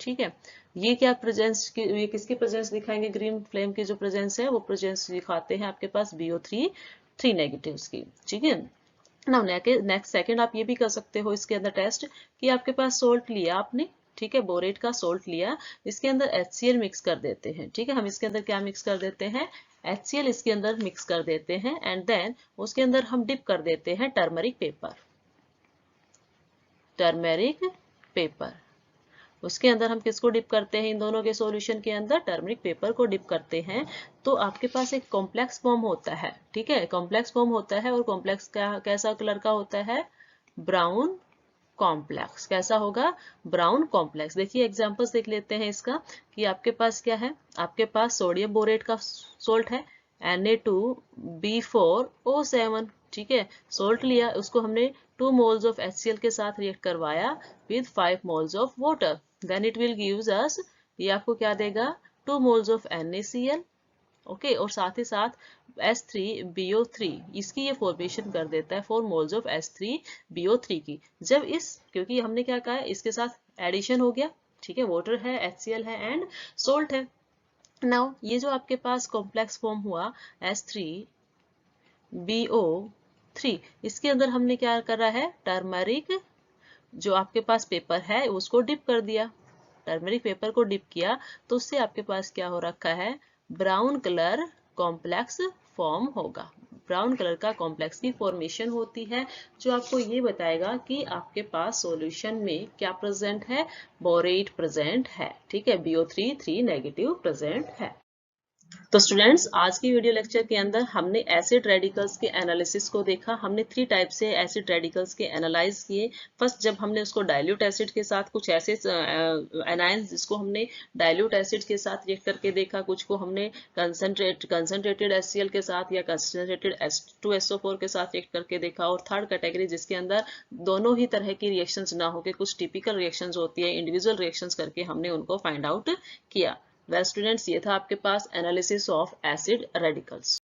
ठीक है, ये क्या प्रेजेंस की, ये किसकी प्रेजेंस दिखाएंगे, ग्रीन फ्लेम की जो प्रेजेंस है वो प्रेजेंस दिखाते हैं आपके पास BO3 3 नेगेटिव्स की। ठीक है, नाउ नेक्स्ट सेकंड आप ये भी कर सकते हो इसके अंदर टेस्ट कि आपके पास सोल्ट लिया आपने, ठीक है, बोरेट का सोल्ट लिया, इसके अंदर HCl मिक्स कर देते हैं। ठीक है, हम इसके अंदर क्या मिक्स कर देते हैं, HCl इसके अंदर मिक्स कर देते हैं, एंड देन उसके अंदर हम डिप कर देते हैं टर्मरिक पेपर, टर्मरिक पेपर। उसके अंदर हम किसको डिप करते हैं, इन दोनों के सॉल्यूशन के अंदर टर्मरिक पेपर को डिप करते हैं, तो आपके पास एक कॉम्प्लेक्स फॉर्म होता है। ठीक है, कॉम्प्लेक्स फॉर्म होता है, और कॉम्प्लेक्स कैसा कलर का होता है, ब्राउन कॉम्प्लेक्स। कैसा होगा, ब्राउन कॉम्प्लेक्स। देखिए एग्जांपल्स देख लेते हैं इसका, कि आपके पास क्या है, आपके पास सोडियम बोरेट का सोल्ट है Na2B4O7। ठीक है, सोल्ट लिया, उसको हमने 2 मोल्स ऑफ HCl के साथ रिएक्ट करवाया with 5 moles of water, then it will gives us, ये आपको क्या देगा, 2 moles of NaCl। ओके, और साथ ही साथ H3BO3, इसकी ये फॉर्मेशन कर देता है 4 मोल्स ऑफ H3BO3 की। जब इस, क्योंकि हमने क्या कहा है, इसके साथ एडिशन हो गया, ठीक है, वाटर है, HCl है एंड सोल्ट है। नाउ ये जो आपके पास कॉम्प्लेक्स फॉर्म हुआ H3BO3, इसके अंदर हमने क्या करा है, टर्मरिक जो आपके पास पेपर है उसको डिप कर दिया, टर्मरिक पेपर को डिप किया, तो उससे आपके पास क्या हो रखा है, ब्राउन कलर कॉम्प्लेक्स फॉर्म होगा। ब्राउन कलर का कॉम्प्लेक्स की फॉर्मेशन होती है, जो आपको ये बताएगा कि आपके पास सॉल्यूशन में क्या प्रेजेंट है, बोरेट प्रेजेंट है। ठीक है, BO3 3 नेगेटिव प्रेजेंट है। तो स्टूडेंट्स, आज की वीडियो लेक्चर के अंदर हमने एसिड रेडिकल्स के एनालिसिस को देखा। हमने 3 टाइप से एसिड रेडिकल्स के एनालाइज किए। फर्स्ट, जब हमने उसको डाइल्यूट एसिड के साथ कुछ ऐसे एनायंस जिसको हमने डाइल्यूट एसिड के साथ रिएक्ट करके देखा, कुछ को हमने कंसंट्रेटेड HCl के साथ या कंसंट्रेटेड H2SO4 के साथ रिएक्ट करके देखा, और थर्ड कैटेगरी जिसके अंदर दोनों ही तरह की रिएक्शंस ना होके कुछ टिपिकल रिएक्शंस होती है, इंडिविजुअल रिएक्शंस करके हमने उनको फाइंड आउट किया। वेल स्टूडेंट्स, ये था आपके पास एनालिसिस ऑफ एसिड रेडिकल्स।